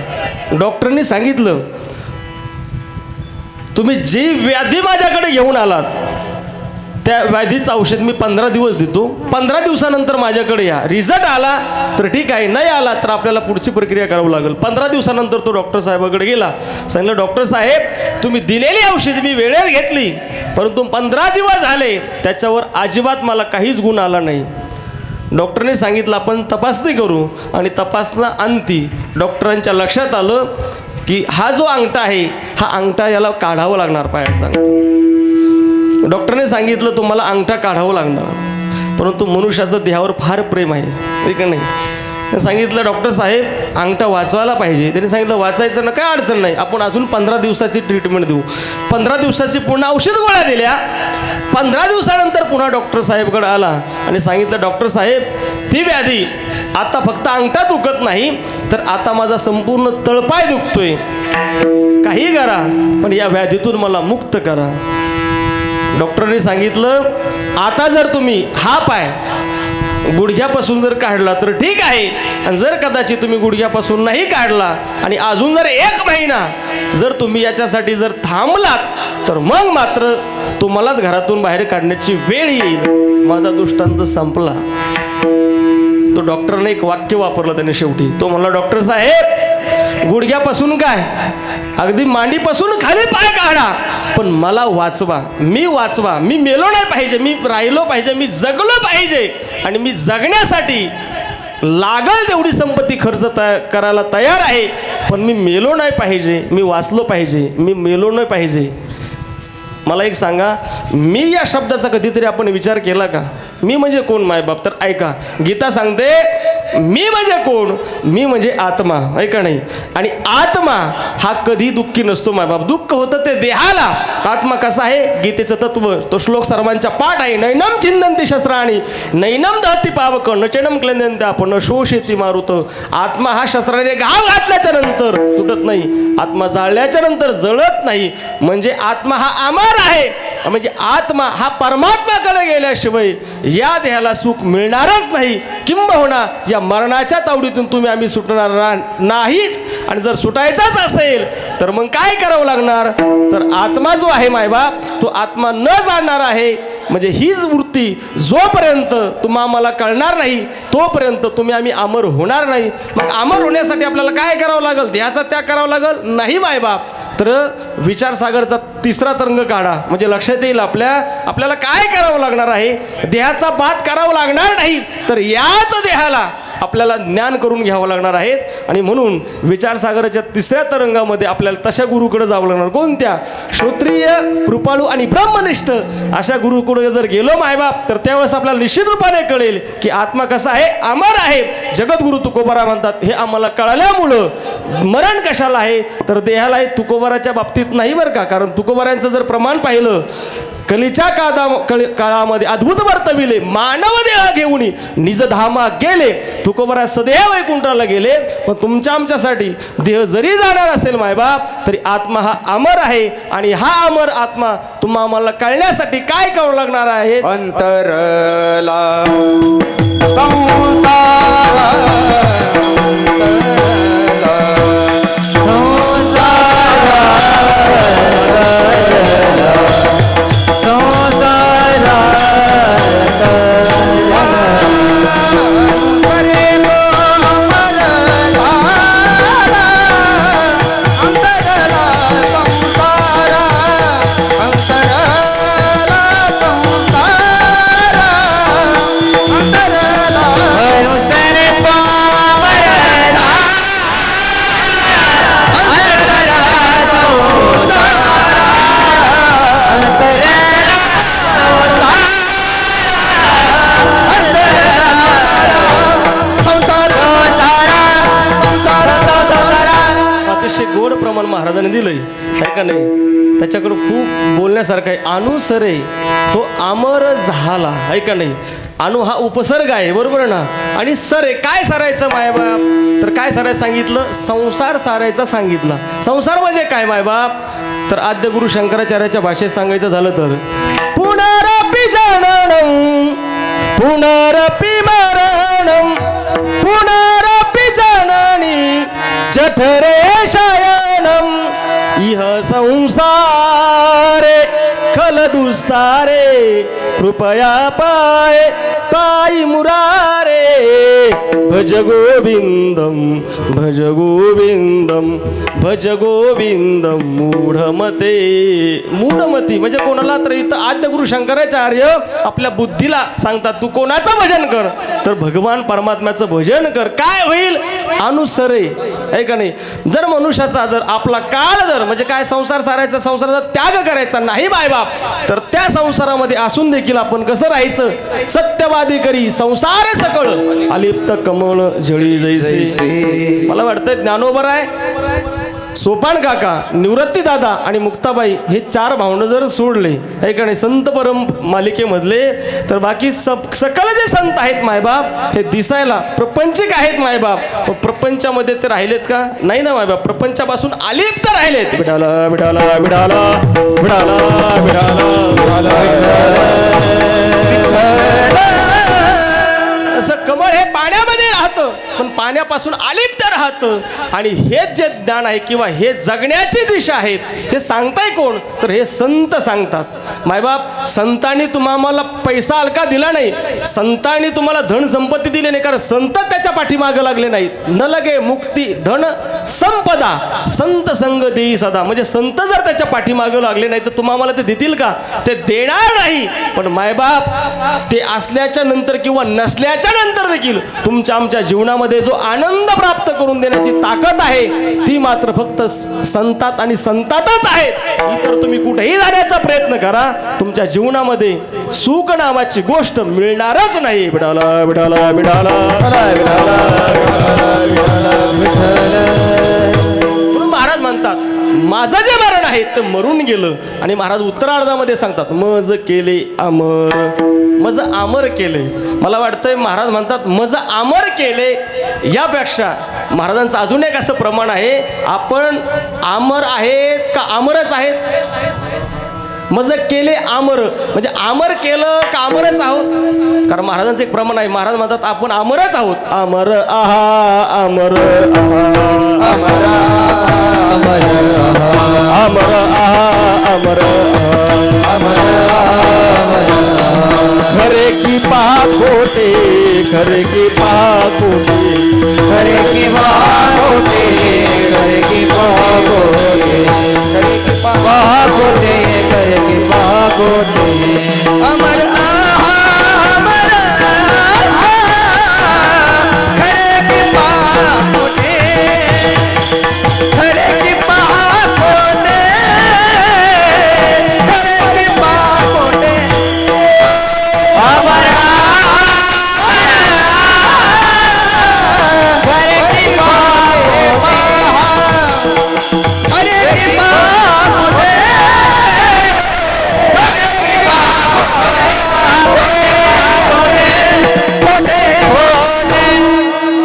डॉक्टरनी सांगितलं, तुम्ही जी व्याधी माझ्याकडे घेऊन आलात त्या व्याधीचं औषध मी 15 दिवस देतो. 15 दिवसानंतर माझ्याकडे या. रिझल्ट आला तर ठीक आहे, नाही आला तर आपल्याला पुढची प्रक्रिया करावी लागेल. 15 दिवसानंतर तो डॉक्टर साहेबाकडे गेला. सांगितलं, डॉक्टर साहेब तुम्ही दिलेली औषध मी वेळेवर घेतली, परंतु 15 दिवस झाले त्याच्यावर अजिबात मला काहीच गुण आला नाही. डॉक्टरने सांगितलं आपण तपासणी करू. आणि तपासणं अंती डॉक्टरांच्या लक्षात आलं की हा जो अंगठा आहे हा अंगठा याला काढावा लागणार पायाचा. डॉक्टरने सांगितलं तुम्हाला अंगठा काढावं लागणार. परंतु मनुष्याचं देहावर फार प्रेम आहे का नाही? सांगितलं डॉक्टर साहेब अंगठा वाचवायला पाहिजे. त्यांनी सांगितलं वाचायचं ना काय अडचण नाही, आपण अजून 15 दिवसाची ट्रीटमेंट देऊ. 15 दिवसाची पुन्हा औषध गोळ्या दिल्या. 15 दिवसानंतर पुन्हा डॉक्टर साहेबकडे आला आणि सांगितलं डॉक्टर साहेब ती व्याधी आता फक्त अंगठा दुखत नाही तर आता माझा संपूर्ण तळपाय दुखतोय. काही करा पण या व्याधीतून मला मुक्त करा. डॉक्टरने सांगितलं आता जर तुम्ही हा पाय गुडघ्यापासून जर काढला तर ठीक आहे, आणि जर कदाचित तुम्ही गुडघ्यापासून नाही काढला आणि अजून जर 1 महिना जर तुम्ही याच्यासाठी जर थांबलात तर मग मात्र तुम्हालाच घरातून बाहेर काढण्याची वेळ येईल. माझा दृष्टांत संपला. तो डॉक्टरने एक वाक्य वापरलं त्याने शेवटी. तो म्हणला डॉक्टर साहेब गुडघ्यापासून काय अगदी मांडीपासून खाली पाय काढा पण मला वाचवा, मी मेलो नाही पाहिजे, मी राहिलो पाहिजे, मी जगलो पाहिजे. आणि मी जगण्यासाठी लागल तेवढी संपत्ती खर्च करायला तयार आहे, पण मी मेलो नाही पाहिजे, मी वाचलो पाहिजे, मी मेलो नाही पाहिजे. मला एक सांगा, मी या शब्दाचा कधीतरी आपण विचार केला का? मी म्हणजे कोण मायबाप? तर ऐका, गीता सांगते मी म्हणजे कोण? मी म्हणजे आत्मा, ऐका नाही. आणि आत्मा हा कधी दुःखी नसतो मायबाप. दुःख होतं ते देहाला. आत्मा कसा आहे? गीतेचं तत्व तो श्लोक सर्वांच्या पाठ आहे. नैनम छिंदंती शस्त्राणी नैनम दहती पावक नचनम क्लेंदंती आपण शोषेती मारुत. आत्मा हा शस्त्राने घाव घातल्याच्या नंतर तुटत नाही, आत्मा जाळल्याच्या नंतर जळत नाही. म्हणजे आत्मा हा अमर आहे. म्हणजे आत्मा हा परमात्माकडे गेल्याशिवाय या देहाला सुख मिळणारच नाही. किंबहुना या मरणाच्या तावडीतून आम्ही सुटणार नाहीच. आणि जर सुटायचाच असेल तर मग काय करावं लागणार? तर आत्मा जो आहे मायबाप तो आत्मा न जाणणार आहे. म्हणजे हीच वृत्ती जोपर्यंत आम्हाला कळणार नाही तोपर्यंत आम्ही अमर होणार नाही. मग अमर होण्यासाठी आपल्याला काय करावं लागेल? देहाचा त्याग करावा लागेल? नाही मायबाप. तर विचारसागरचा 3रा तरंग काढा म्हणजे लक्षात येईल आपल्याला काय करावं लागणार आहे. देहाचा बात करावं लागणार नाही तर याच देहाला आपल्याला ज्ञान करून घ्यावं लागणार आहेत. आणि म्हणून विचारसागराच्या 3ऱ्या तरंगामध्ये आपल्याला तशा गुरुकडे जावं लागणार. कोणत्या? श्रोत्रिय, कृपाळू आणि ब्रह्मनिष्ठ अशा गुरुकडे जर गेलो मायबाप तर त्यावेळेस आपल्याला निश्चित रूपाने कळेल की आत्मा कसा आहे? अमर आहे. जगद्गुरु तुकोबारा म्हणतात हे आम्हाला कळल्यामुळं मरण कशाला आहे तर देहाला आहे. तुकोबाराच्या बाबतीत नाही बरं का. कारण तुकोबारांचं जर प्रमाण पाहिलं कलीच्या काळामध्ये अद्भुत वर्तविले, मानव देह घेऊन निजधामा गेले. तुकोबारा सदैव वैकुंठाला गेले. पण तुमच्या आमच्यासाठी देह जरी जाणार असेल मायबाप तरी आत्मा हा अमर आहे. आणि हा अमर आत्मा आम्हाला कळण्यासाठी काय करावं लागणार आहे? अंतरला संसार महाराजांनी दिलंय आहे का नाही. त्याच्याकडं खूप बोलण्यासारखं आहे. अनुसरे तो अमर झाला आहे का नाही. अनु हा उपसर्ग आहे बरोबर ना. आणि सरे काय सारायचं मायबाप तर काय सारायचं सांगितलं? संसार सारायचा सांगितला. संसार म्हणजे काय मायबाप तर आद्य गुरु शंकराचार्याच्या भाषेत सांगायचं झालं तर पुनरपि जननम पुनरपि मरणम पुनरपि जननी जठरे शयनम इह संसारे खलदुस्तारे कृपया पाय ताई मुरारे भज गोविंदम भज गोविंदम भज गोविंदम मूढमते. मूढमती म्हणजे कोणाला तर इथं आद्य गुरु शंकराचार्य आपल्या बुद्धीला सांगतात तू कोणाचं भजन कर तर भगवान परमात्म्याचं भजन कर. काय होईल? अनुसरे आहे का नाही. जर मनुष्याचा जर आपला काळ जर म्हणजे काय संसार सारायचा, संसाराचा त्याग करायचा नाही मायबाप, तर त्या संसारामध्ये असून देखील आपण कसं राहायचं. सत्यवादी करी संसार सकळ अलिप्त कमळ झळी जैसे. मला वाटतं ज्ञानोबर आहे, सोपान काका, निवृत्ती दादा आणि मुक्ताबाई हे 4 भावंड जर सोडले आहे का नाही संत परम मालिकेमधले, तर बाकी सकल जे संत आहेत मायबाप हे दिसायला प्रपंचिक आहेत मायबाप. प्रपंचामध्ये ते राहिलेत का? नाही ना मायबाप, प्रपंचापासून अलिप्त राहिलेत. विडाला विडाला विडाला विडाला विडाला असं कमळ हे पाण्यामध्ये राहतं पण पाण्यापासून अलिप्त राहतं. आणि हेच जे ज्ञान आहे किंवा हे जगण्याची दिशा आहेत हे सांगताय कोण? तर हे संत सांगतात मायबाप. संतांनी तुम्हाला पैसा अलका दिला नाही, संतांनी तुम्हाला धन संपत्ती दिली नाही, कारण संत त्याच्या पाठीमागे लागले नाहीत. न लगे मुक्ती धन संपदा संत संग देई सदा. म्हणजे संत जर त्याच्या पाठीमागे लागले नाही तर तुम्हाला ते देतील का? ते देणार नाही. पण मायबाप ते असल्याच्या नंतर किंवा नसल्याच्या नंतर देखील तुमच्या आमच्या जीवनामध्ये जो आनंद प्राप्त करून देण्याची ताकद आहे ती मात्र फक्त संतात आणि संतातच आहे. इतर तुम्ही कुठेही जाण्याचा प्रयत्न करा, तुमच्या जीवनामध्ये सुख नावाची गोष्ट मिळणारच नाही. विडाला विडाला विडाला म्हणून महाराज म्हणतात माझं जे मरण आहे ते मरून गेलं. आणि महाराज उत्तरार्धामध्ये सांगतात मज केले अमर, मज अमर केले. मला वाटतंय महाराज म्हणतात मज अमर केले यापेक्षा महाराजांचं अजून एक असं प्रमाण आहे, आपण अमर आहेत का अमरच आहेत? मज केले अमर म्हणजे अमर केलं का अमरच आहोत? कारण महाराजांचं एक प्रमाण आहे, महाराज म्हणतात आपण अमरच आहोत. अमर आहा अमर आहा अमर अमर आहा अमर खरे की पहा खोटे, खरे की पहा खोटे, करे की बाहोटे, करे की बाहोटे, करे की बाहोटे, करे की बाहोटे. अमर आहा अमर आहा खरे की पाहोटे, खरे की पाहोटे, खरे की पाहोटे. अमर करे की बाहोटे, खरे की पाहोटे,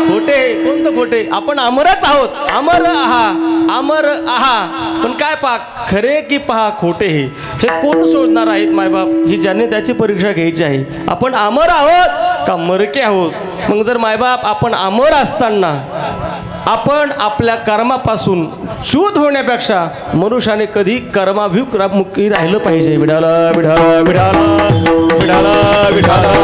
खोटे. कोणतं खोटे? आपण अमरच आहोत. अमर आहा अमर आहा पण काय पहा खरे की पहा खोटे हे कोण शोधणार आहेत मायबाप? ही ज्यांनी त्याची परीक्षा घ्यायची आहे. आपण अमर आहोत का मरके आहोत? मग जर मायबाप आपण अमर असताना आपण आपल्या कर्मापासून च्यूत होण्यापेक्षा मनुष्याने कधी कर्माभिमुखी राहिलं पाहिजे. विडाला विडाला विडाला विडाला विडाला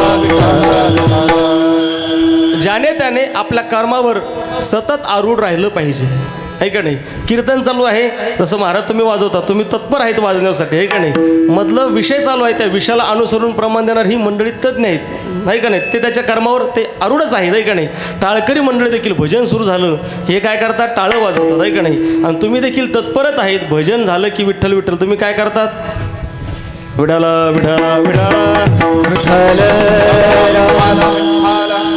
ज्याने त्याने आपल्या कर्मावर सतत आरूढ राहिलं पाहिजे, आहे का नाही. कीर्तन चालू आहे जसं महाराज तुम्ही वाजवता, तुम्ही तत्पर आहेत वाजवण्यासाठी, आहे का नाही. मधलं विषय चालू आहे त्या विषयाला अनुसरून प्रमाण देणार ही मंडळी तज्ञ आहेत, आहे का नाही. ते त्याच्या कर्मावर ते आरूढच आहेत, आहे का नाही. टाळकरी मंडळी देखील भजन सुरू झालं हे काय करतात टाळं वाजवतात, आहे का नाही. आणि तुम्ही देखील तत्परच आहेत. भजन झालं की विठ्ठल विठ्ठल तुम्ही काय करतात? विडाला विडाला विडाला विठ्ठल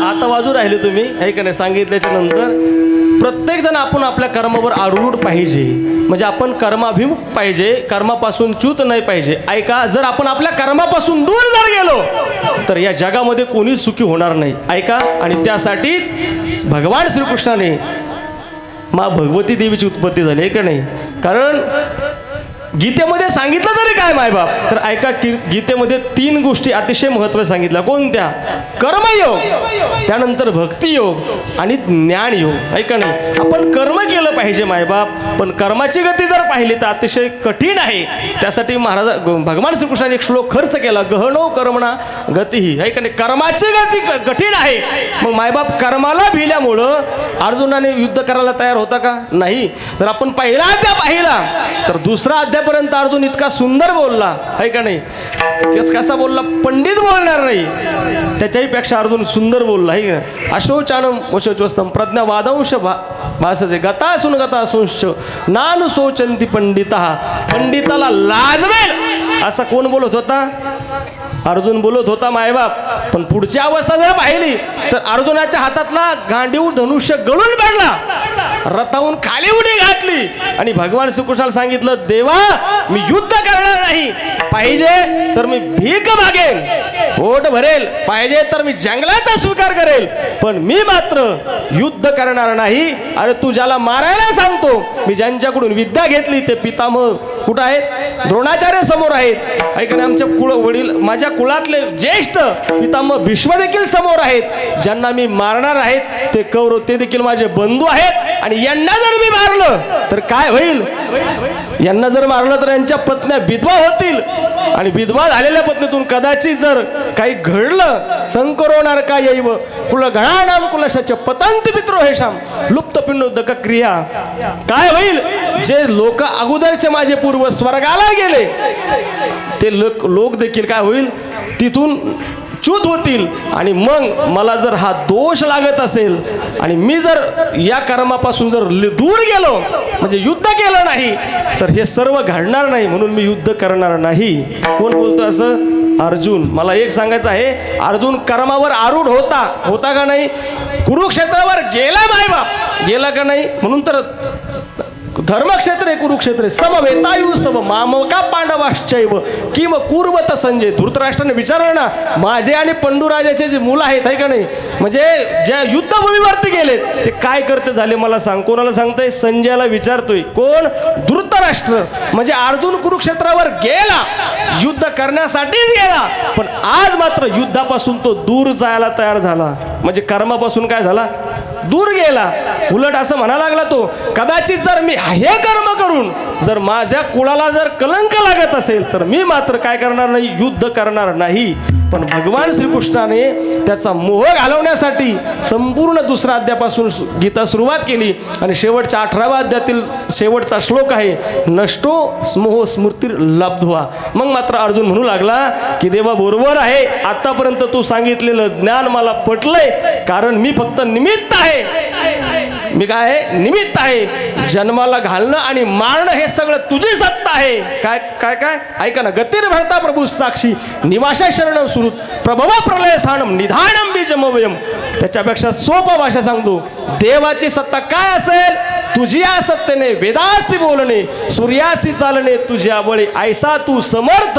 आता वाजू राहिले तुम्ही, आहे का नाही. सांगितल्याच्या नंतर प्रत्येक जण आपण आपल्या कर्मावर आरूढ पाहिजे, म्हणजे आपण कर्माभिमुख पाहिजे, कर्मापासून च्यूत नाही पाहिजे. ऐका, जर आपण आपल्या कर्मापासून दूर जर गेलो तर या जगामध्ये कोणी सुखी होणार नाही. ऐका, आणि त्यासाठीच भगवान श्रीकृष्णाने मा भगवती देवीची उत्पत्ती झाली, आहे का नाही. कारण गीतेमध्ये सांगितलं तरी काय मायबाप, तर ऐका गीतेमध्ये 3 गोष्टी अतिशय महत्त्वाच्या सांगितल्या. कोणत्या? कर्मयोग, त्यानंतर भक्तियोग आणि ज्ञानयोग, आहे का नाही. आपण कर्म केलं पाहिजे मायबाप, पण कर्माची गती जर पाहिली तर अतिशय कठीण आहे. त्यासाठी महाराज भगवान श्रीकृष्णाने एक श्लोक खर्च केला, गहनो कर्मणा गतीही, आहे का नाही. कर्माची गती कठीण आहे. मग मायबाप कर्माला भिल्यामुळं अर्जुनाने युद्ध करायला तयार होता का? नाही. जर आपण पहिला अध्याय पाहिला तर दुसरा अध्यायापर्यंत अर्जुन इतका सुंदर बोलला, आहे का नाही. कसा बोलला? पंडित बोलणार नाही त्याच्याही पेक्षा अर्जुन सुंदर बोलला, आहे का. अशोचानम वशोचवस्तम प्रज्ञा वादंश असंच आहे, गतासूंश्च नानु शोचंती पंडिता. पंडिताला लाजवेल असा कोण बोलत होता? अर्जुन बोलत होता मायबाप. पण पुढची अवस्था जर पाहिली तर अर्जुनाच्या हातातला गांडीव धनुष्य गळून पडला, रथाहून खाली उडी घातली आणि भगवान श्रीकृष्णाला सांगितलं, देवा मी युद्ध करणार नाही, पाहिजे तर मी भीक मागेन, पोट भरेल, पाहिजे तर मी जंगलाचा स्वीकार करेल, पण मी मात्र युद्ध करणार नाही. अरे तू ज्याला मारायला सांगतो, मी ज्यांच्याकडून विद्या घेतली ते पितामह कुठं आहेत? द्रोणाचार्य समोर आहेत. ऐका, आमच्या वडील, माझ्या कुळातले ज्येष्ठ पितामह भीष्म देखील समोर आहेत. ज्यांना मी मारणार आहेत ते कौरव, ते देखील माझे बंधू आहेत. आणि यांना जर मी मारलं तर काय होईल? यांना जर मारलं तर यांच्या पत्न्या विधवा होतील, आणि विधवा झालेल्या पत्नीतून कदाचित जर काही घडलं, संकरोणार का येईव कुल घणानाम कुलशाच पतंत पित्रो हेशाम लुप्त पिंडोदक क्रिया. काय होईल? जे लोक अगोदरचे माझे पूर्व स्वर्गाला गेले ते लोक देखील काय होईल? तिथून च्युत होतील. आणि मग मला जर हा दोष लागत असेल आणि मी जर या कर्मापासून जर दूर गेलो, म्हणजे युद्ध केलं नाही, तर हे सर्व घडणार नाही, म्हणून मी युद्ध करणार नाही. कोण बोलतो असं? अर्जुन. मला एक सांगायचं आहे, अर्जुन कर्मावर आरूढ होता का नाही? कुरुक्षेत्रावर गेला मायबाप, गेला का नाही? म्हणून तर धर्मक्षेत्र कुरुक्षेत्र समवेतायु सम मामका पांडवाश्चैव किम कुर्वत संजय. धृतराष्ट्राने विचारलं ना, माझे आणि पंडुराजाचे जे मुलं आहेत, आहे का नाही, म्हणजे ज्या युद्धभूमीवरती गेलेत ते काय करते झाले मला सांग. कोणाला सांगताय? संजयाला विचारतोय. कोण? धृतराष्ट्र. म्हणजे अर्जुन कुरुक्षेत्रावर गेला, युद्ध करण्यासाठीच गेला, पण आज मात्र युद्धापासून तो दूर जायला तयार झाला. म्हणजे कर्मापासून काय झाला? दूर गेला. उलट असं म्हणा लागला तो, कदाचित जर मी हे कर्म करून जर माझ्या कुळाला जर कलंक लागत असेल तर मी मात्र काय करणार नाही? युद्ध करणार नाही. पण भगवान श्रीकृष्णाने त्याचा मोह घालवण्यासाठी संपूर्ण दुसऱ्या अध्यायापासून गीता सुरुवात केली आणि शेवटच्या 18व्या अध्यायातील शेवटचा श्लोक आहे, नष्टो मोह स्मृती लब्ध्वा. मग मात्र अर्जुन म्हणू लागला की देवा बरोबर आहे, आतापर्यंत तू सांगितलेलं ज्ञान मला पटलंय, कारण मी फक्त निमित्त आहे. मी काय आहे? निमित्त आहे. जन्माला घालणं आणि मारणं हे सगळं तुझी सत्ता आहे. काय काय काय ऐका ना, गतीर भरता प्रभू साक्षी निवासा शरण सुरुत प्रभव प्रलय स्थानम निधानम बीजमवयम. त्याच्यापेक्षा सोपा भाषा सांगतो, देवाची सत्ता काय असेल? तुझ्या सत्तेने वेदासी बोलणे, सूर्यासी चालणे तुझ्या बळी, ऐसा तू समर्थ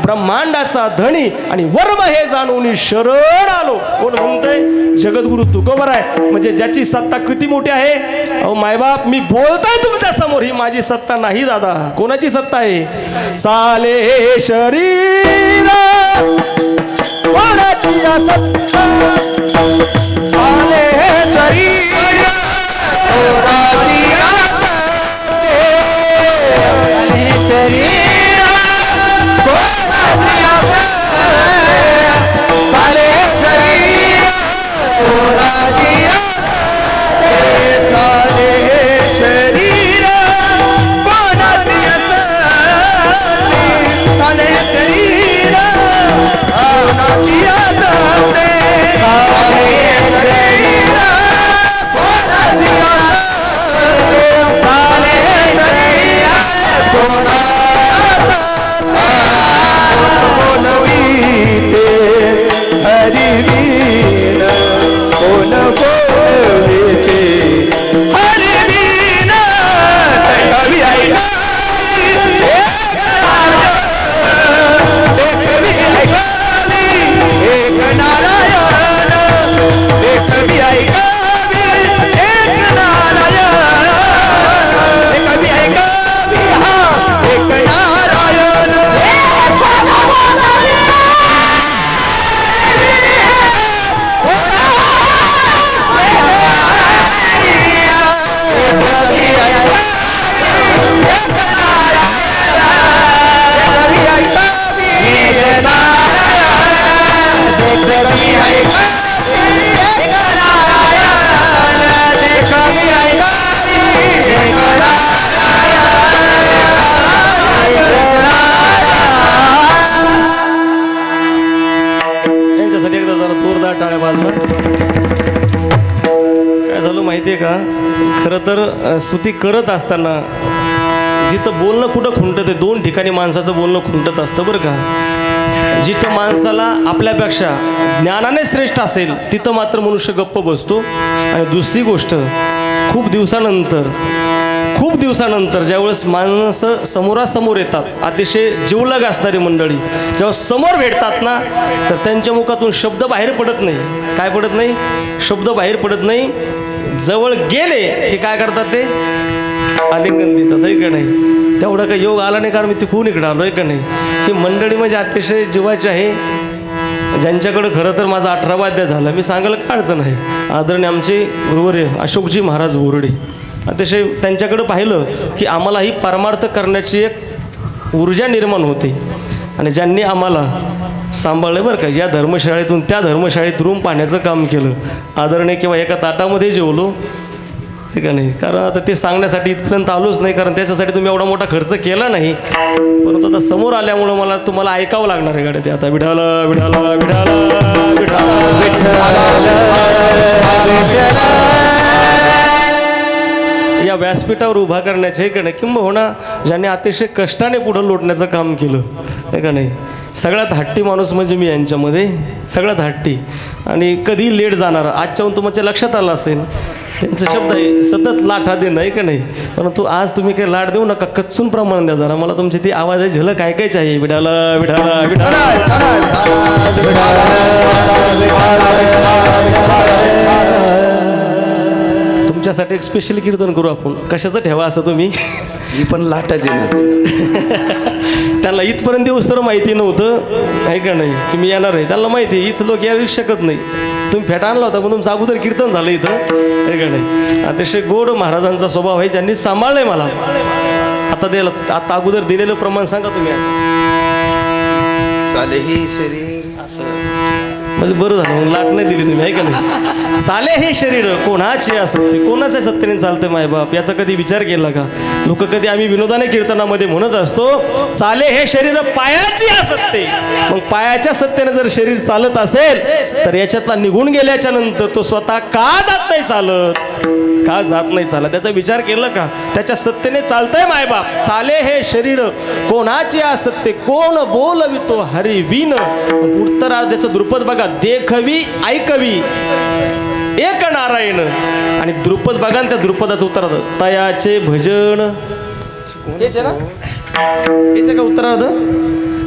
ब्रह्मांडाचा धनी आणि वर्म हे जाणून शरण आलो. कोण म्हणतंय? जगद्गुरु तुकोबर आहे. म्हणजे ज्याची सत्ता किती मोठी आहे. अहो मायबाप, मी बोलतोय तुमच्या समोर, ही माझी सत्ता नाही दादा. कोणाची सत्ता आहे? चाले शरीर कोणाची सत्ता? चाले शरीर कोणाची शरीर कोणाची चाले शरीर कोणाची चाले शरीर कोणाची चाले शरीर कोणाची चाले शरीर कोणाची खरं तर स्तुती करत असताना जिथं बोलणं कुठं खुंटत आहे, दोन ठिकाणी माणसाचं बोलणं खुंटत असतं बरं का. जिथं माणसाला आपल्यापेक्षा ज्ञानाने श्रेष्ठ असेल तिथं मात्र मनुष्य गप्प बसतो. आणि दुसरी गोष्ट, खूप दिवसानंतर ज्यावेळेस माणसं समोरासमोर येतात, अतिशय जीवलग असणारी मंडळी जेव्हा समोर भेटतात ना, तर त्यांच्या मुखातून शब्द बाहेर पडत नाही. काय पडत नाही? शब्द बाहेर पडत नाही. जवळ गेले की काय करतात ते? आलिंगन देतात, आहे का नाही? तेवढा काही योग आला नाही, कारण मी तिकून इकडं आलो, आहे का नाही? ही मंडळी म्हणजे अतिशय जीवाची आहे, ज्यांच्याकडं खरं तर माझा 18 वाद्य झाला. मी सांगायला काय अडचण आहे. आदरणीय आमचे गुरुवर्य अशोकजी महाराज बोर्डे, अतिशय त्यांच्याकडं पाहिलं की आम्हाला ही परमार्थ करण्याची एक ऊर्जा निर्माण होते. आणि ज्यांनी आम्हाला सांभाळलं बरं का, या धर्मशाळेतून त्या धर्मशाळेत रूम पाहण्याचं काम केलं. आदरणीय किंवा एका ताटामध्ये जेवलो, हे का नाही? कारण आता ते सांगण्यासाठी इथपर्यंत आलोच नाही, कारण त्याच्यासाठी तुम्ही एवढा मोठा खर्च केला नाही. परंतु आता समोर आल्यामुळं मला तुम्हाला ऐकावं लागणार आहे गाड्या ते आता. विठाला विठाला विठाला या व्यासपीठावर उभा करण्याचे, हे का नाही, किंबहुना ज्यांनी अतिशय कष्टाने पुढं लोटण्याचं काम केलं, हे का नाही. सगळ्यात हट्टी माणूस म्हणजे मी यांच्यामध्ये, सगळ्यात हट्टी. आणि कधी लेट जाणार, आजच्याहून तुमच्या लक्षात आलं असेल त्यांचा शब्द आहे सतत लाठा देणं, आहे का नाही. परंतु आज तुम्ही काही लाट देऊ नका, कच्चून प्रमाण द्या जरा. मला तुमची ती आवाजाची झलक ऐकायची आहे. विठाला विठाला विठाला. तुमच्यासाठी एक स्पेशल कीर्तन करू आपण. कशाचं ठेवा असं तुम्ही? ही पण लाटाच आहे ना. त्यांना इथपर्यंत येऊस तर माहिती नव्हतं, आहे का नाही, की मी येणार आहे. त्यांना माहिती आहे इथं लोक येऊ शकत नाही. तुम्ही फेटा आणला होता पण तुमचं अगोदर कीर्तन झालं इथं, आहे का नाही. अतिशय गोड महाराजांचा स्वभाव आहे, ज्यांनी सांभाळलंय मला. आता अगोदर दिलेलं प्रमाण सांगा तुम्ही. चाले ही शरीर असं म्हणजे बरं झालं, म्हणून लाट नाही दिली तुम्ही, आहे का नाही. चाले हे शरीर कोणाचे असते, कोणाच्या सत्तेने चालते मायबाप, याचा कधी विचार केला का? लोक कधी आम्ही विनोदाने कीर्तनामध्ये म्हणत असतो, चाले हे शरीर पायाची असते. मग पायाच्या सत्तेने जर शरीर चालत असेल तर याच्यातला निघून गेल्याच्या नंतर तो स्वतः का जात नाही चालत, का जात नाही चालत, त्याचा विचार केला का? त्याच्या सत्तेने चालतंय मायबाप. चाले हे शरीर कोणाची असते, कोण बोलवितो हरिविन. उत्तरार्धाचं द्रुपद बघा, देखवी ऐकवी एक नारायण. आणि द्रुपद बघा, त्या द्रुपदाचं उत्तरार्ध, तयाचे भजन. हेच आहे ना, हेच आहे का उत्तरार्ध?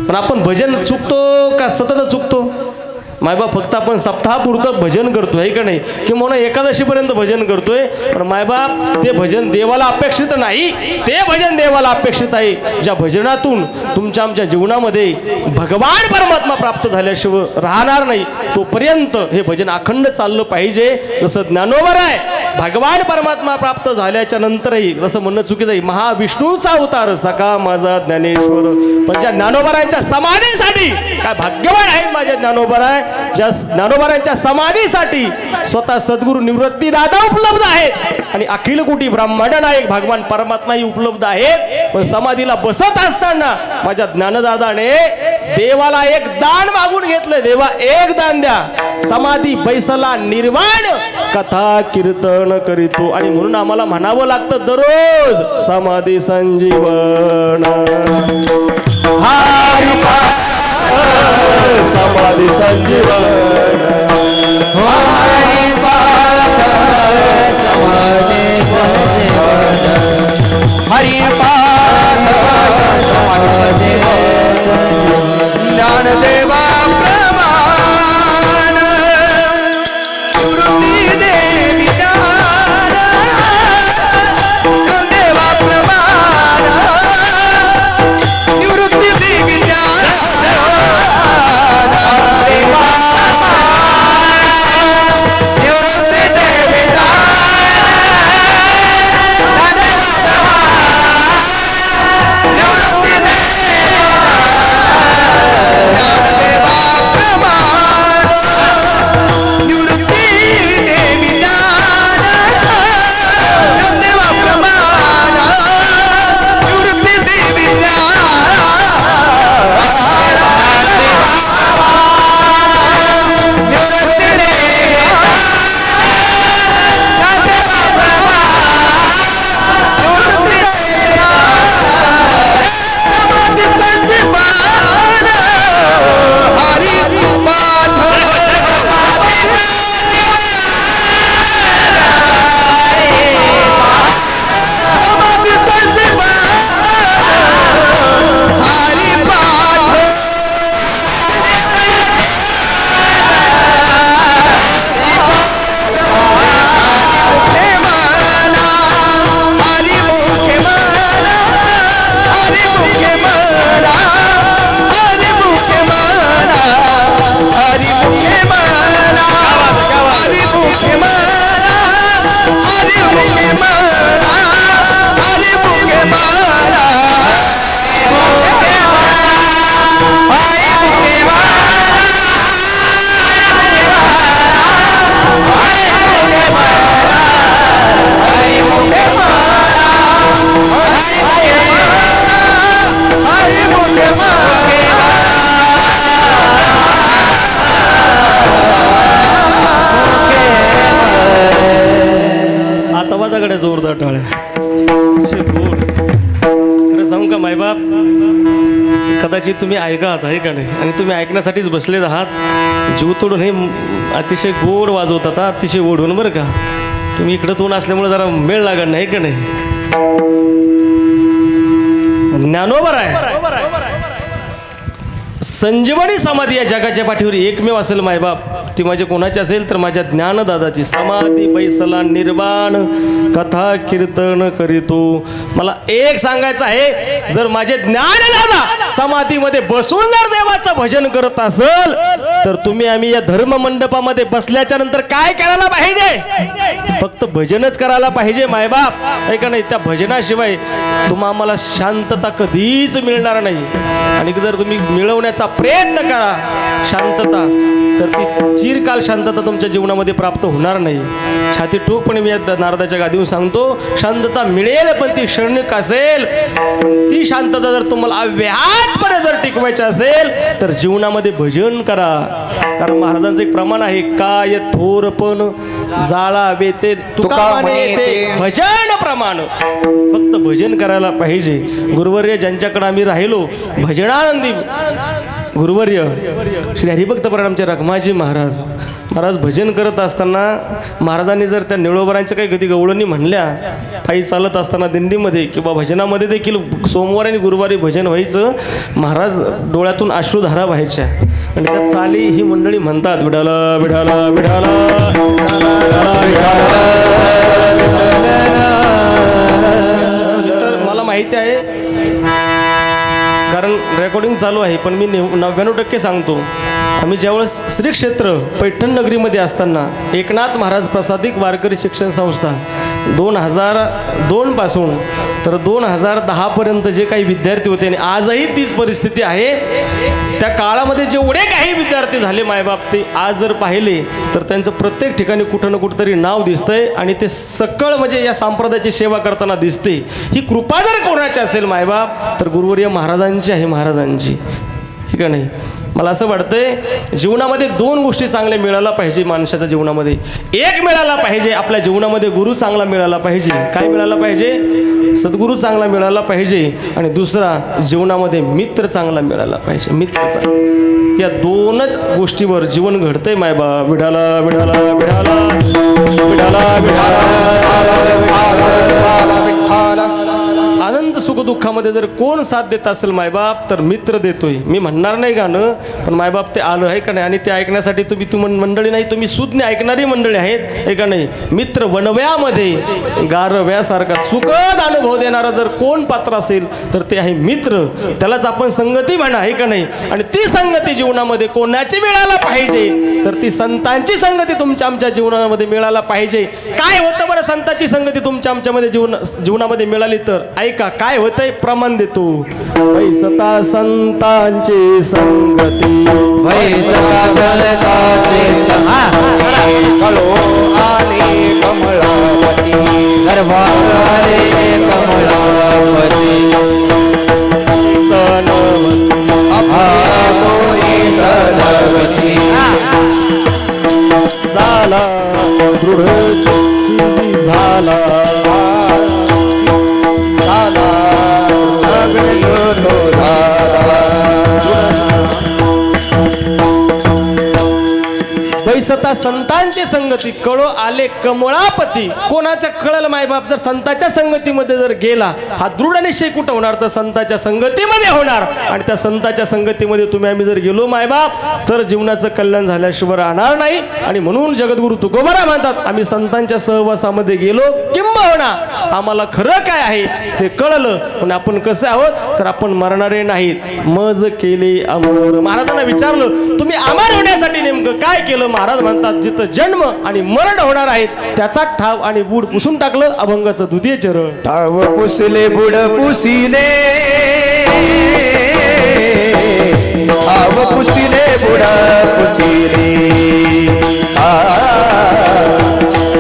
पण आपण भजन चुकतो का सतत चुकतो? मायबाप फक्त आपण सप्ताहापुरतं भजन करतोय, आहे का नाही, किंवा एकादशीपर्यंत भजन करतोय. पण मायबाप ते भजन देवाला अपेक्षित नाही, ते भजन देवाला अपेक्षित आहे ज्या भजनातून तुमच्या आमच्या जीवनामध्ये भगवान परमात्मा प्राप्त झाल्याशिवाय राहणार नाही. तोपर्यंत हे भजन अखंड चाललं पाहिजे. जसं ज्ञानोबर आहे, भगवान परमात्मा प्राप्त झाल्याच्या नंतरही जसं म्हणणं चुकीचं आहे, महाविष्णूचा अवतार सखा माझा ज्ञानेश्वर. पण ज्या ज्ञानोबरांच्या समाधीसाठी काय भाग्यवान आहे माझ्या ज्ञानोबर आहे, ज्या ज्ञानोबरांच्या समाधीसाठी स्वतः सद्गुरू निवृत्ती दादा उपलब्ध आहेत आणि अखिल कोटी ब्रह्मांड नायक भगवान परमात्माही उपलब्ध आहेत. पण समाधीला बसत असताना माझ्या ज्ञानदादाने देवाला एक दान मागून घेतलं, देवा एक दान द्या. समाधी बैसला निर्वाण कथा कीर्तन करीतो. आणि म्हणून आम्हाला म्हणावं लागतं दररोज, समाधी संजीवन समाधी संजीवन ज्ञानदेवा प्रमाण निवृत्ती देवी ज्ञान. ज्ञानदेवा प्रमाण निवृत्ती देवी ज्ञान. निवृत्ती देवी ज्ञान. असे गोड. खरं सांगू का मायबाप, कदाचित तुम्ही ऐका आहात आहे का नाही, आणि तुम्ही ऐकण्यासाठीच बसलेत आहात. जीव तोडून हे अतिशय गोड वाजवतात, अतिशय ओढून बरं का. तुम्ही इकडं तोंड असल्यामुळे जरा मेळ लागत नाही का नाही. ज्ञानोबर आहे. संजीवनी समाधी या जगाच्या पाठीवर एकमेव असेल मायबाप, ती माझ्या कोणाची असेल तर माझ्या ज्ञानदादाची. समाधी बैसला निर्वाण कथा कीर्तन करीतो. मला एक सांगायचं आहे, जर माझे ज्ञानदादा समाधीमध्ये बसून जर देवाचं भजन करत असेल तर तुम्ही आम्ही या धर्म मंडपामध्ये बसल्याच्या नंतर काय करायला पाहिजे? फक्त भजनच करायला पाहिजे मायबाप, आहे का नाही. त्या भजनाशिवाय तुम्हा आम्हाला शांतता कधीच मिळणार नाही. आणि जर तुम्ही मिळवण्याचा प्रयत्न करा शांतता, तर ती चिरकाल शांतता तुमच्या जीवनामध्ये प्राप्त होणार नाही. छाती ठोकपणे मी नारदाच्या गादीवर सांगतो, शांतता मिळेल पण ती क्षणिक असेल. ती शांतता जर तुम्हाला अव्याहतपणे जर टिकवायची असेल तर जीवनामध्ये भजन करा. कारण महाराजांचं एक प्रमाण आहे, काय थोरपण जाळावे ते तुका म्हणे ते भजन प्रमाण. फक्त भजन करायला पाहिजे. गुरुवर्य ज्यांच्याकडे आम्ही राहिलो, भजनानंदी गुरुवर्य श्री हरिभक्त परिणामचे रखमाजी महाराज भजन करत असताना महाराजांनी जर त्या निळोबरांच्या काही गती गवळणी म्हणल्या, पायी चालत असताना दिंडीमध्ये किंवा भजनामध्ये देखील सोमवार आणि गुरुवारी भजन व्हायचं. महाराज डोळ्यातून अश्रुधारा व्हायच्या. आणि त्या चाली ही मंडळी म्हणतात, विडाला विडाला विडाला. मला माहिती आहे, कारण रेकॉर्डिंग चालू आहे, पण मी 99% सांगतो. आम्ही ज्यावेळेस श्री क्षेत्र पैठण नगरीमध्ये असताना एकनाथ महाराज प्रसादिक वारकरी शिक्षण संस्था 2002 पासून तर 2010पर्यंत जे काही विद्यार्थी होते, आणि आजही तीच परिस्थिती आहे. त्या काळामध्ये जेवढे काही विद्यार्थी झाले मायबाप, ते आज जर पाहिले तर त्यांचं प्रत्येक ठिकाणी कुठं ना कुठंतरी नाव दिसतंय. आणि ते सकळ म्हणजे या संप्रदायाची सेवा करताना दिसते. ही कृपा जर कोणाची असेल मायबाप तर गुरुवर्य महाराजांची आहे, महाराजांची, ठीक आहे नाही. मला असं वाटतंय जीवनामध्ये 2 गोष्टी चांगल्या मिळायला पाहिजे माणसाच्या जीवनामध्ये. एक मिळाला पाहिजे आपल्या जीवनामध्ये गुरु चांगला मिळाला पाहिजे. काय मिळाला पाहिजे? सद्गुरू चांगला मिळाला पाहिजे. आणि दुसरा जीवनामध्ये मित्र चांगला मिळाला पाहिजे. मित्र चांगला, या 2च गोष्टीवर जीवन घडतंय मायबा. विडाला विडाला विडाला विडाला विडाला. आनंद सुख दुःखामध्ये जर कोण साथ देत असेल मायबाप तर मित्र देतोय. मी म्हणणार नाही गाणं, पण मायबाप ते आलं आहे का नाही. आणि ते ऐकण्यासाठी तुम्ही मंडळी नाही, तुम्ही सुज्ञ ऐकणारी मंडळी आहेत, आहे का नाही. मित्र वनव्यामध्ये गारव्यासारखा सुखद अनुभव देणारा जर कोण पात्र असेल तर ते आहे मित्र. त्यालाच आपण संगती म्हणा, आहे का नाही. आणि ती संगती जीवनामध्ये कोणाची मिळायला पाहिजे तर ती संतांची संगती तुमच्या आमच्या जीवनामध्ये मिळायला पाहिजे. काय होतं बरं संतांची संगती तुमच्या आमच्यामध्ये जीवनामध्ये मिळाली तर? ऐका काय होतंय, प्रमाण देतो. वैसता संतांची संगती, वैसता संतांची संगती, कळो आले कमलापती, गर्भाले कमलापती. सनवती झाला दृढ झाला वैसता संतांची संगती, कळो आले कमळापती. कोणाच्या कळलं मायबाप जर संतांच्या संगतीमध्ये जर गेला, हा दृढ निश्चय कुठं होणार तर संतांच्या संगतीमध्ये होणार. आणि त्या संतांच्या संगतीमध्ये तुम्ही आम्ही जर गेलो मायबाप तर जीवनाचं कल्याण झाल्याशिवाय राहणार नाही. आणि म्हणून जगद्गुरु तुकोबाराय म्हणतात, आम्ही संतांच्या सहवासामध्ये गेलो किंबहुना आम्हाला खरं काय आहे ते कळलं. पण आपण कसं आहोत तर आपण मरणारे नाहीत, मज केले अमर. महाराजांना विचारलं तुम्ही अमर होण्यासाठी नेमकं काय केलं? महाराज म्हणतात जिथं जन्म आणि मरण होणार आहेत त्याचा ठाव आणि बूड पुसून टाकलं. अभंगाचं द्वितीय चरण. ठाव पुसले बुड पुसिले, ठाव पुसिले बुड पुसिले,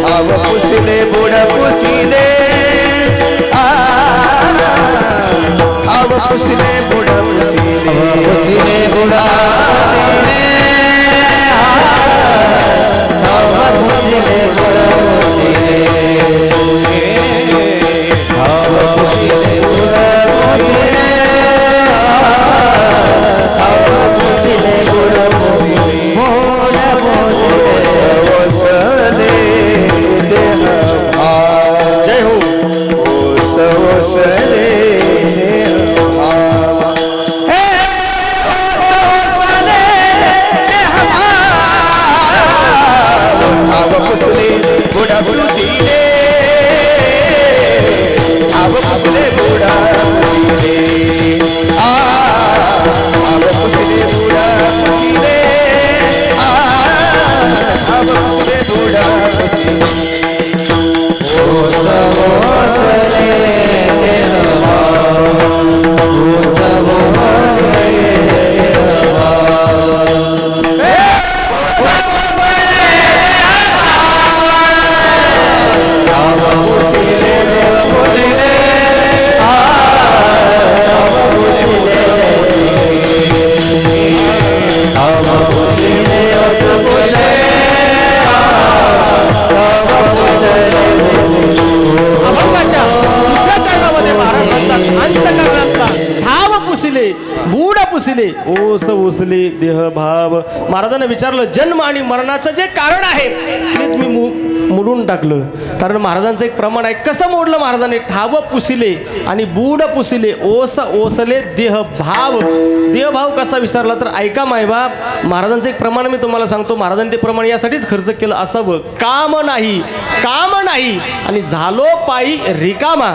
ठाव पुसले बुड पुसिले, ठाव पुसले बुड पुसिले, पुसिले बुडा पुसिले बुडा पुसिले. पुसिले बूड पुसिले ओस ओसले देह भाव. महाराजांना विचारलं जन्म आणि मरणाचं जे कारण आहे तेच मी मोडून टाकलं. कारण महाराजांचं एक प्रमाण आहे. कसं मोडलं महाराजांनी? ठाव पुसिले आणि बूड पुसिले ओस ओसले देहभाव. देहभाव कसा विसरला तर ऐका मायबाप, महाराजांचं एक प्रमाण मी तुम्हाला सांगतो. महाराजांनी ते प्रमाण यासाठीच खर्च केलं असावं. काम नाही आणि झालो पायी रिकामा.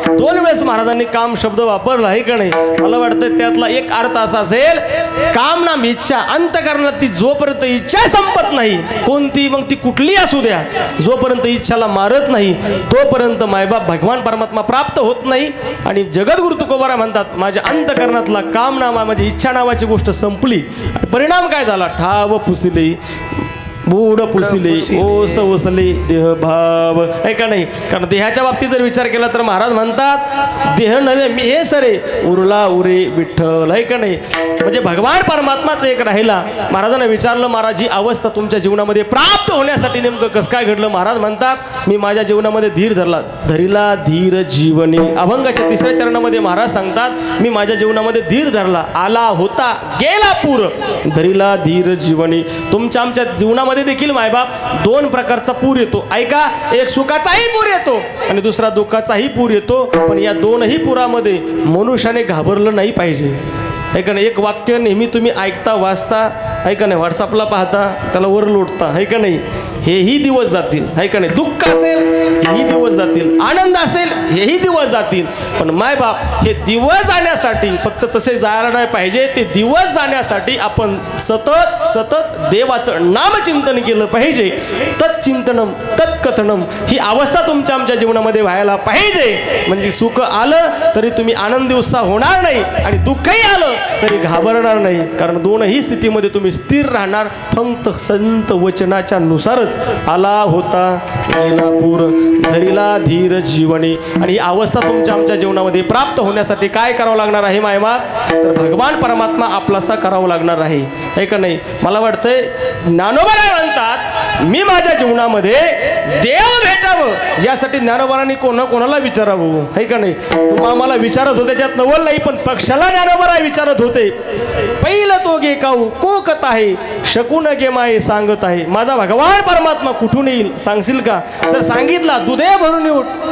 2 वेळेस महाराजांनी काम शब्द वापरला आहे का नाही? मला वाटतं त्यातला एक अर्थ असा असेल, काम नाम इच्छा अंतःकरणात ती जोपर्यंत इच्छा संपत नाही, कोणती मग ती कुठली असू द्या, जोपर्यंत इच्छाला मारत नाही तोपर्यंत मायबाप भगवान परमात्मा प्राप्त होत नाही. आणि जगद्गुरु तुकोबाराय म्हणतात माझ्या अंतःकरणातला काम नामा म्हणजे इच्छा नावाची गोष्ट संपली. परिणाम काय झाला? ठाव पुसिले बूड पुसिले ओस ओसले देहभाव. आहे का नाही? कारण देहाच्या बाबतीत जर विचार केला तर महाराज म्हणतात देह नव्हे मी हे सरे उरला उरे विठ्ठल. आहे का नाही? म्हणजे भगवान परमात्माच एक राहिला. महाराजांना विचारलं महाराज ही अवस्था तुमच्या जीवनामध्ये प्राप्त होण्यासाठी नेमकं कसं काय घडलं? महाराज म्हणतात मी माझ्या जीवनामध्ये धीर धरिला धीर जीवनी. अभंगाच्या 3ऱ्या चरणामध्ये महाराज सांगतात मी माझ्या जीवनामध्ये धीर धरला, आला होता गेला पूर, धरिला धीर जीवनी. तुमच्या आमच्या जीवनामध्ये देखील मायबाप 2 प्रकारचा पूर येतो. ऐका, एक सुखाचाही पूर येतो आणि दुसरा दुःखाचाही पूर येतो. पण या 2ही पुरामध्ये मनुष्याने घाबरलं नाही पाहिजे. ऐका नाही? एक वाक्य नेहमी तुम्ही ऐकता वाचता, ऐका नाही, व्हॉट्सअपला पाहता त्याला वर लोटता, आहे का नाही? हेही दिवस जातील. आहे का नाही? दुःख असेल हेही दिवस जातील, आनंद असेल हेही दिवस जातील. पण मायबाप हे दिवस जाण्यासाठी फक्त तसे जायला नाही पाहिजे. ते दिवस जाण्यासाठी आपण सतत सतत देवाचं नामचिंतन केलं पाहिजे. तत्चिंतनम तत्कथनम ही अवस्था तुमच्या आमच्या जीवनामध्ये व्हायला पाहिजे. म्हणजे सुख आलं तरी तुम्ही आनंदी उत्साह होणार नाही आणि दुःखही आलं तरी घाबरणार नाही. कारण 2ही स्थितीमध्ये तुम्ही स्थिर राहणार. फक्त संत वचनाच्या नुसारच आला होता गेला पूर, धरिला धीर जीवनी. आणि ही अवस्था तुमच्या आमच्या जीवनामध्ये प्राप्त होण्यासाठी काय करावं लागणार आहे मायमा? तर भगवान परमात्मा आपलासा करावं लागणार आहे. हे का नाही? मला वाटतंय ज्ञानोबाराय म्हणतात मी माझ्या जीवनामध्ये देव भेटावं यासाठी ज्ञानोबारांनी कोणाला विचारावं? हे का नाही? तुम्ही आम्हाला विचारत होते त्यात नवल नाही, पण पक्षाला ज्ञानोबाराय विचारत होते. पहिलं तो गे काऊ कोकत आहे शकून गे माये सांगत आहे. माझा भगवान परमात्मा कुठून येईल सांगशील का? जर सांगितला दुधे भरून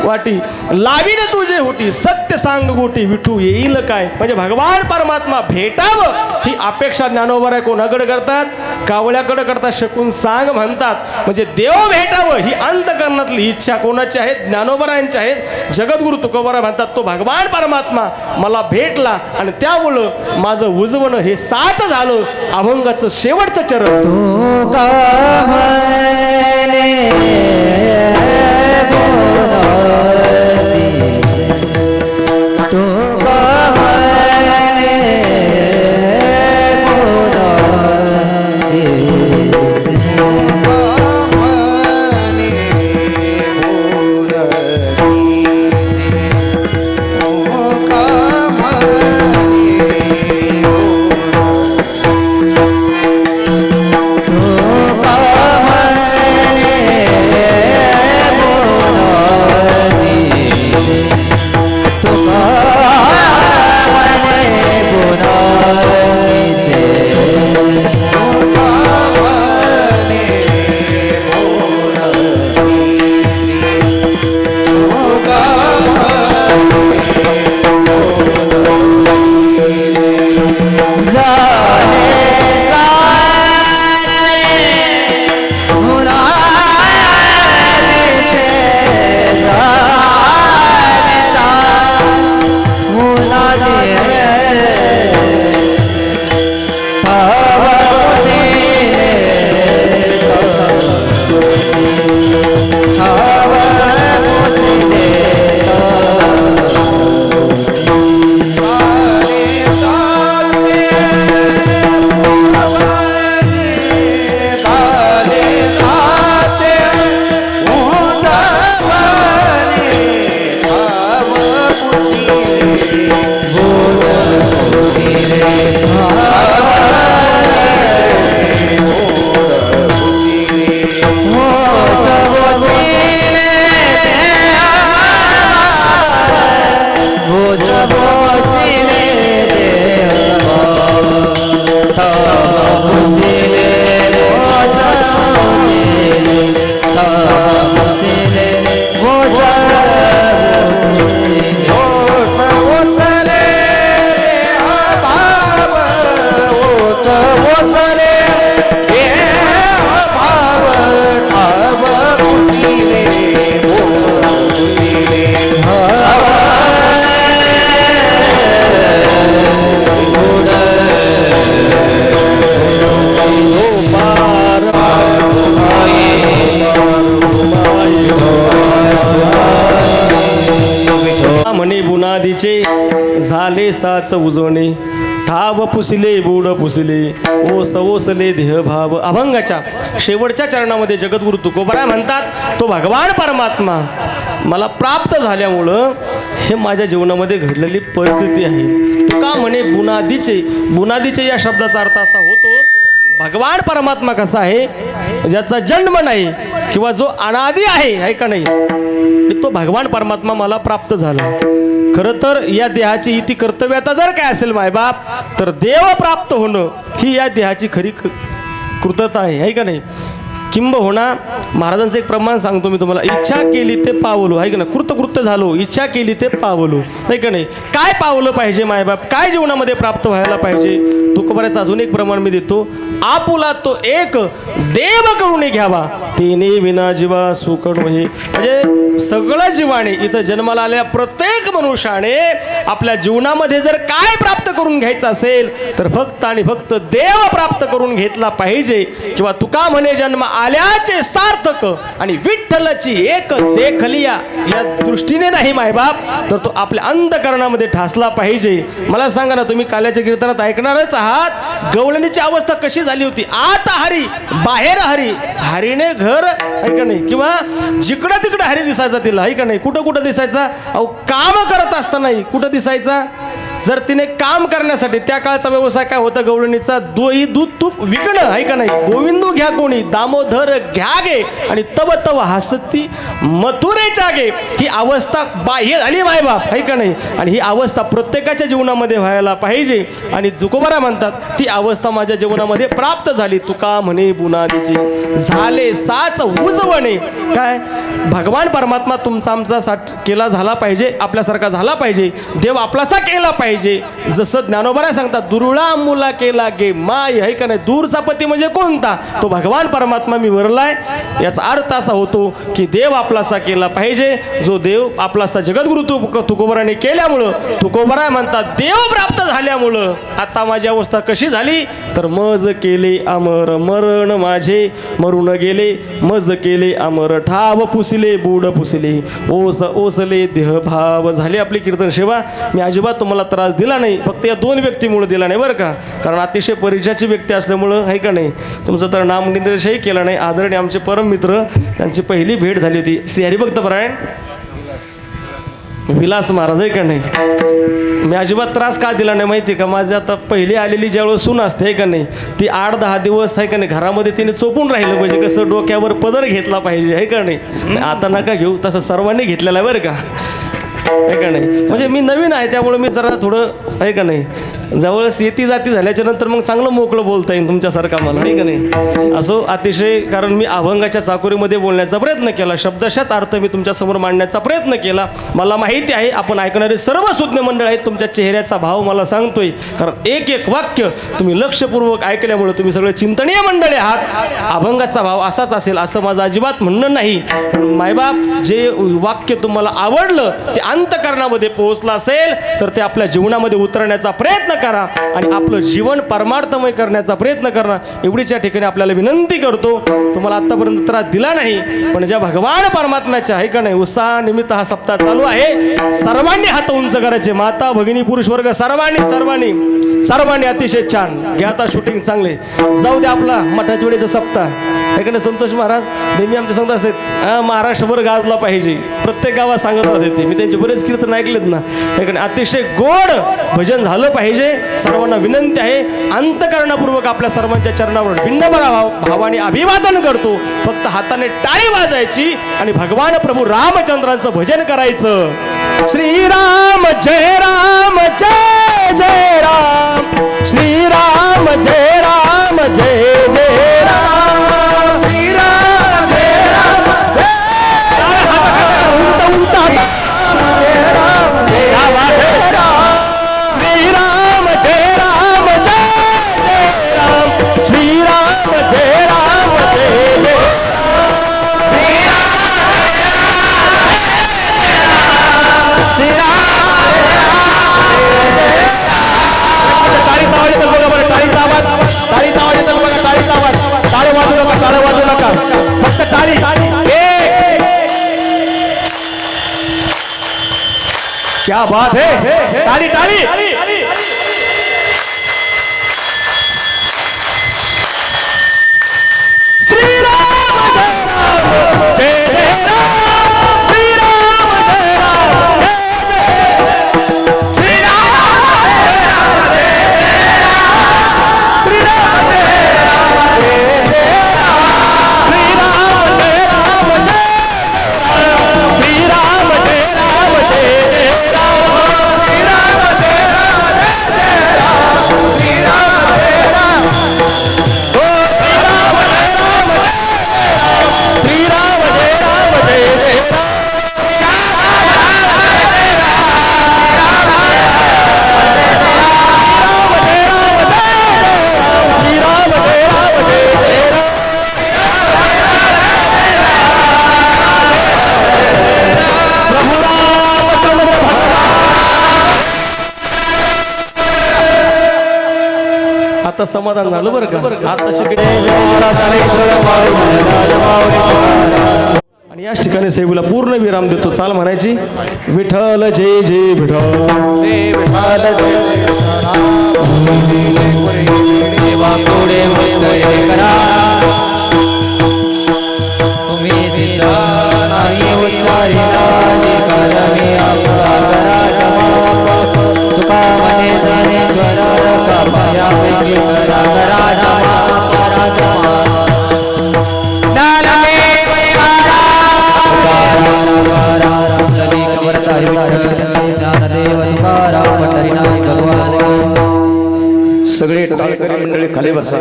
वाटी लावीन तुझे होटी सत्य सांग गोटी विठू येईल काय? म्हणजे भगवान परमात्मा भेटावं ही अपेक्षा ज्ञानोबाराय कोणाकडे करतात? कावळ्याकडे करतात. शकून सांग म्हणतात. म्हणजे देव भेटावं ही अंतःकरणातली इच्छा कोणाची आहे? ज्ञानोबारायांची आहे. जगद्गुरु तुकोबाराय म्हणतात तो भगवान परमात्मा मला भेटला आणि त्यामुळं माझं उजवणं हे साच झालं. अभंगाचं शेवटचं चरण तू का म्हणे तू का म्हणे बोला बुनादीचे झाले साच उजवणे, ठाव पुसले बूड पुसले, ओस ओसले देहभाव. अभंगाच्या शेवटच्या चरणामध्ये जगद्गुरु तुकोबराय म्हणतात तो भगवान परमात्मा मला प्राप्त झाल्यामुळं हे माझ्या जीवनामध्ये घडलेली परिस्थिती आहे. तुका म्हणे बुनादीचे. बुनादीचे या शब्दाचा अर्थ असा होतो भगवान परमात्मा कसा आहे ज्याचा जन्म नाही किंवा जो अनादी आहे का नाही, तो भगवान परमात्मा मला प्राप्त झाला. खरं तर या देहाची इति कर्तव्यता जर काय असेल मायबाप, तर देव प्राप्त होणं ही या देहाची खरी कृतता आहे का नाही. किंबहुना महाराजांचं एक प्रमाण सांगतो मी तुम्हाला, इच्छा केली ते पावलो आहे का ना, कृतकृत्य झालो, इच्छा केली ते पावलो आहे का नाही. काय पावलं पाहिजे मायबाप, काय जीवनामध्ये प्राप्त व्हायला पाहिजे. तुकोबराचं अजून एक प्रमाण मी देतो, आपुला तो एक देव करून घ्यावा, तिने विना जीवा सुकण हे. म्हणजे सगळं जीवाने इथं जन्माला आलेल्या प्रत्येक मनुष्याने आपल्या जीवनामध्ये जर काय प्राप्त करून घ्यायचं असेल तर फक्त आणि फक्त देव प्राप्त करून घेतला पाहिजे. किंवा तुका म्हणे जन्म आल्याचे सार्थक आणि विठ्ठलाची एक देखलिया या दृष्टीने नाही मायबाप, तर तो आपल्या अंतःकरणामध्ये ठासला पाहिजे. मला सांगा ना, तुम्ही काल्याच्या कीर्तनात ऐकणारच आहात, गवळणीची अवस्था कशी झाली होती. आत हरी बाहेर हरी, हरीने घर आहे का नाही, किंवा जिकडं तिकडं हरी दिसायचा तिला आहे का नाही. कुठं कुठं दिसायचा, अहो काम करत असतानाही कुठं दिसायचा. जर तिने काम करण्यासाठी त्या काळचा व्यवसाय काय होता गवळणीचा, दूध तूप विकणं आहे का नाही. गोविंदू घ्या कोणी, दामोदर घ्या गे, आणि तव तव हसती मथुरेच्या गे. ही अवस्था बाह्य झाली मायबाप आहे का नाही. आणि ही अवस्था प्रत्येकाच्या जीवनामध्ये व्हायला पाहिजे. आणि तुकोबरा म्हणतात ती अवस्था माझ्या जीवनामध्ये प्राप्त झाली. तुका म्हणे बुनादीचे झाले साच उजवणे. काय भगवान परमात्मा तुमचा आमचा केला झाला पाहिजे, आपल्यासारखा झाला पाहिजे, देव आपलासा केला पाहिजे. जसं ज्ञानोबराय सांगतात, दुर्ळा मुला केला गे माय आहे का नाही. दूरचा पती म्हणजे कोणता, तो भगवान परमात्मा मी वरलाय. याचा अर्थ असा होतो की देव आपलासा केला पाहिजे. जो देव आपलासा जगद्गुरु तुकोबराने केल्यामुळं तुकोबराय म्हणतात देव प्राप्त झाल्यामुळं आता माझी अवस्था कशी झाली, तर मज केले अमर मरण माझे मरून गेले, मज केले अमर ठाव पुसले बूड पुसले, ओस ओसले देहभाव. झाली आपली कीर्तन सेवा. मी अजिबात तुम्हाला त्रास दिला नाही, फक्त या दोन व्यक्तीमुळे दिला नाही बरं का, कारण अतिशय परिचयाची व्यक्ती असल्यामुळं आहे का नाही. तुमचं तर नाम निंद्रशही केलं नाही. आदरणीय आमचे परम मित्र, त्यांची पहिली भेट झाली होती श्री हरिभक्त परायण विलास महाराज आहे का नाही. मी अजिबात त्रास का दिला नाही माहिती का, माझी आता पहिली आलेली ज्यावेळेस सून असते का नाही, ती 8-10 दिवस आहे का नाही घरामध्ये तिने चोपून राहिलं पाहिजे, कसं डोक्यावर पदर घेतला पाहिजे आहे का नाही. आता नका घेऊ, तसं सर्वांनी घेतलेलं आहे बरं का आहे का नाही. म्हणजे मी नवीन आहे त्यामुळे मी जरा थोडं आहे का नाही, जवळच येती जाती झाल्याच्या नंतर मग चांगलं मोकळं बोलता येईल तुमच्यासारखा मला आहे का नाही. असो अतिशय, कारण मी अभंगाच्या चाकोरीमध्ये बोलण्याचा प्रयत्न केला, शब्दशाच अर्थ मी तुमच्यासमोर मांडण्याचा प्रयत्न केला. मला माहिती आहे आपण ऐकणारे सर्व सुज्ञ मंडळ आहेत, तुमच्या चेहऱ्याचा भाव मला सांगतोय, कारण एक एक वाक्य तुम्ही लक्षपूर्वक ऐकल्यामुळे तुम्ही सगळे चिंतनीय मंडळी आहात. अभंगाचा भाव असाच असेल असं माझं अजिबात म्हणणं नाही, पण मायबाप जे वाक्य तुम्हाला आवडलं ते अंतःकरणामध्ये पोहोचलं असेल तर ते आपल्या जीवनामध्ये उतरण्याचा प्रयत्न करा आणि आपलं जीवन परमार्थमय करण्याचा प्रयत्न करा. एवढीच या ठिकाणी आपल्याला विनंती करतो. तुम्हाला आतापर्यंत त्रास दिला नाही, पण ज्या भगवान परमात्म्याच्या आहे का नाही उत्साहानिमित्त हा सप्ताह चालू आहे, सर्वांनी हात उंच करायचे, माता भगिनी पुरुष वर्ग सर्वांनी सर्वांनी सर्वांनी अतिशय छान घ्या. आता शूटिंग चांगले जाऊ द्या. आपला मठाच्या वेळेचा सप्ताह आहे का नाही. संतोष महाराज नेहमी आमचे सांगत असतात महाराष्ट्रभर गाजला पाहिजे, प्रत्येक गावात सांगत होते ते, मी त्यांचे बरेच कीर्तन ऐकलेत ना. अतिशय गोड भजन झालं पाहिजे. सर्वांना विनंती आहे, अंतःकरणापूर्वक आपल्या सर्वांच्या चरणावर विनम्र भावाने अभिवादन करतो. फक्त हाताने टाळी वाजायची आणि भगवान प्रभू रामचंद्रांचं भजन करायचं. श्रीराम जय राम जय जय राम, श्रीराम जय राम जय जय राम, श्रीराम जय राम उंच उंच हात. श्रीराम जय राम जय जय राम, श्रीराम जय राम जय जय श्रीराम क्या बात है, ताली ताली. श्रीराम जय राम, जय जय राम. श्रीराम जय राम, जय जय आता समाधान झालं बरं का. आता शिकणे आणि याच ठिकाणी सेवेला पूर्ण विराम देतो. चाल म्हणायची विठ्ठल जय जय विठ्ठल. सगळे टाळकरी मंडळी खाली बसा.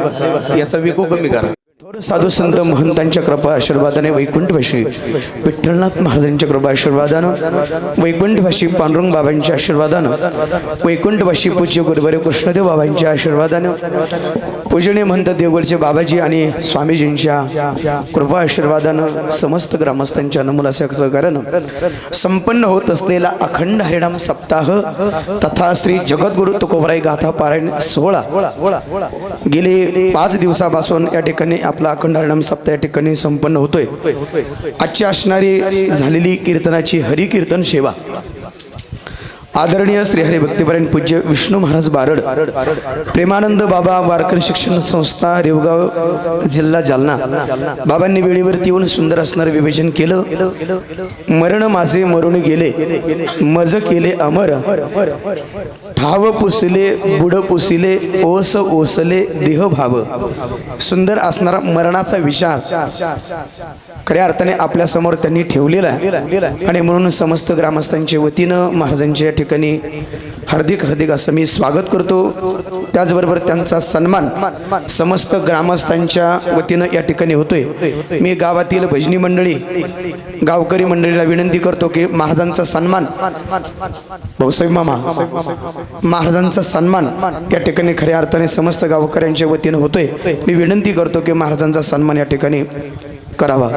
याचा विको कमी करा. थोर साधू संत महंतांच्या कृपा आशीर्वादाने वैकुंठवासी विठ्ठलनाथ महाराजांच्या कृपा आशीर्वादानं, वैकुंठवासी पांडुरंग बाबांच्या आशीर्वादानं, वैकुंठवासी पूज्य गुरुवारी कृष्णदेव बाबांच्या आशीर्वादानं, पूजनीय महंत देवगडचे बाबाजी आणि स्वामीजींच्या कृपा आशीर्वादानं, समस्त ग्रामस्थांच्या अनमोल सहकार्यानं संपन्न होत असलेला अखंड हरिनाम सप्ताह तथा श्री जगद्गुरु तुकोबराई गाथा पारायण सोहळा गेले 5 दिवसापासून या ठिकाणी आपला अखंड हरिनाम सप्ताह या ठिकाणी संपन्न होतोय. आजची असणारी झालेली कीर्तनाची हरिकीर्तन सेवा आदरणीय श्री हरिभक्तीपरायण पूज्य विष्णू महाराज बारड, प्रेमानंद बाबा वारकरी शिक्षण संस्था रेवगाव जिल्हा जालना बाबांनी वेळेवरती येऊन सुंदर असणारं विवेचन केलं. मरण माझे मरून गेले, मज केले अमर, ठाव पुसले बुड पुसिले, ओस ओसले देह भाव. सुंदर असणारा मरणाचा विचार खऱ्या अर्थाने आपल्या समोर त्यांनी ठेवलेला आहे आणि म्हणून समस्त ग्रामस्थांच्या वतीनं महाराजांच्या या ठिकाणी हार्दिक हार्दिक असं मी स्वागत करतो. त्याचबरोबर त्यांचा सन्मान समस्त ग्रामस्थांच्या वतीनं या ठिकाणी होतोय. मी गावातील भजनी मंडळी गावकरी मंडळीला विनंती करतो की महाराजांचा सन्मान, भाऊसाहेब मामा, महाराजांचा सन्मान या ठिकाणी खऱ्या अर्थाने समस्त गावकऱ्यांच्या वतीनं होतोय. मी विनंती करतो की महाराजांचा सन्मान या ठिकाणी करावा.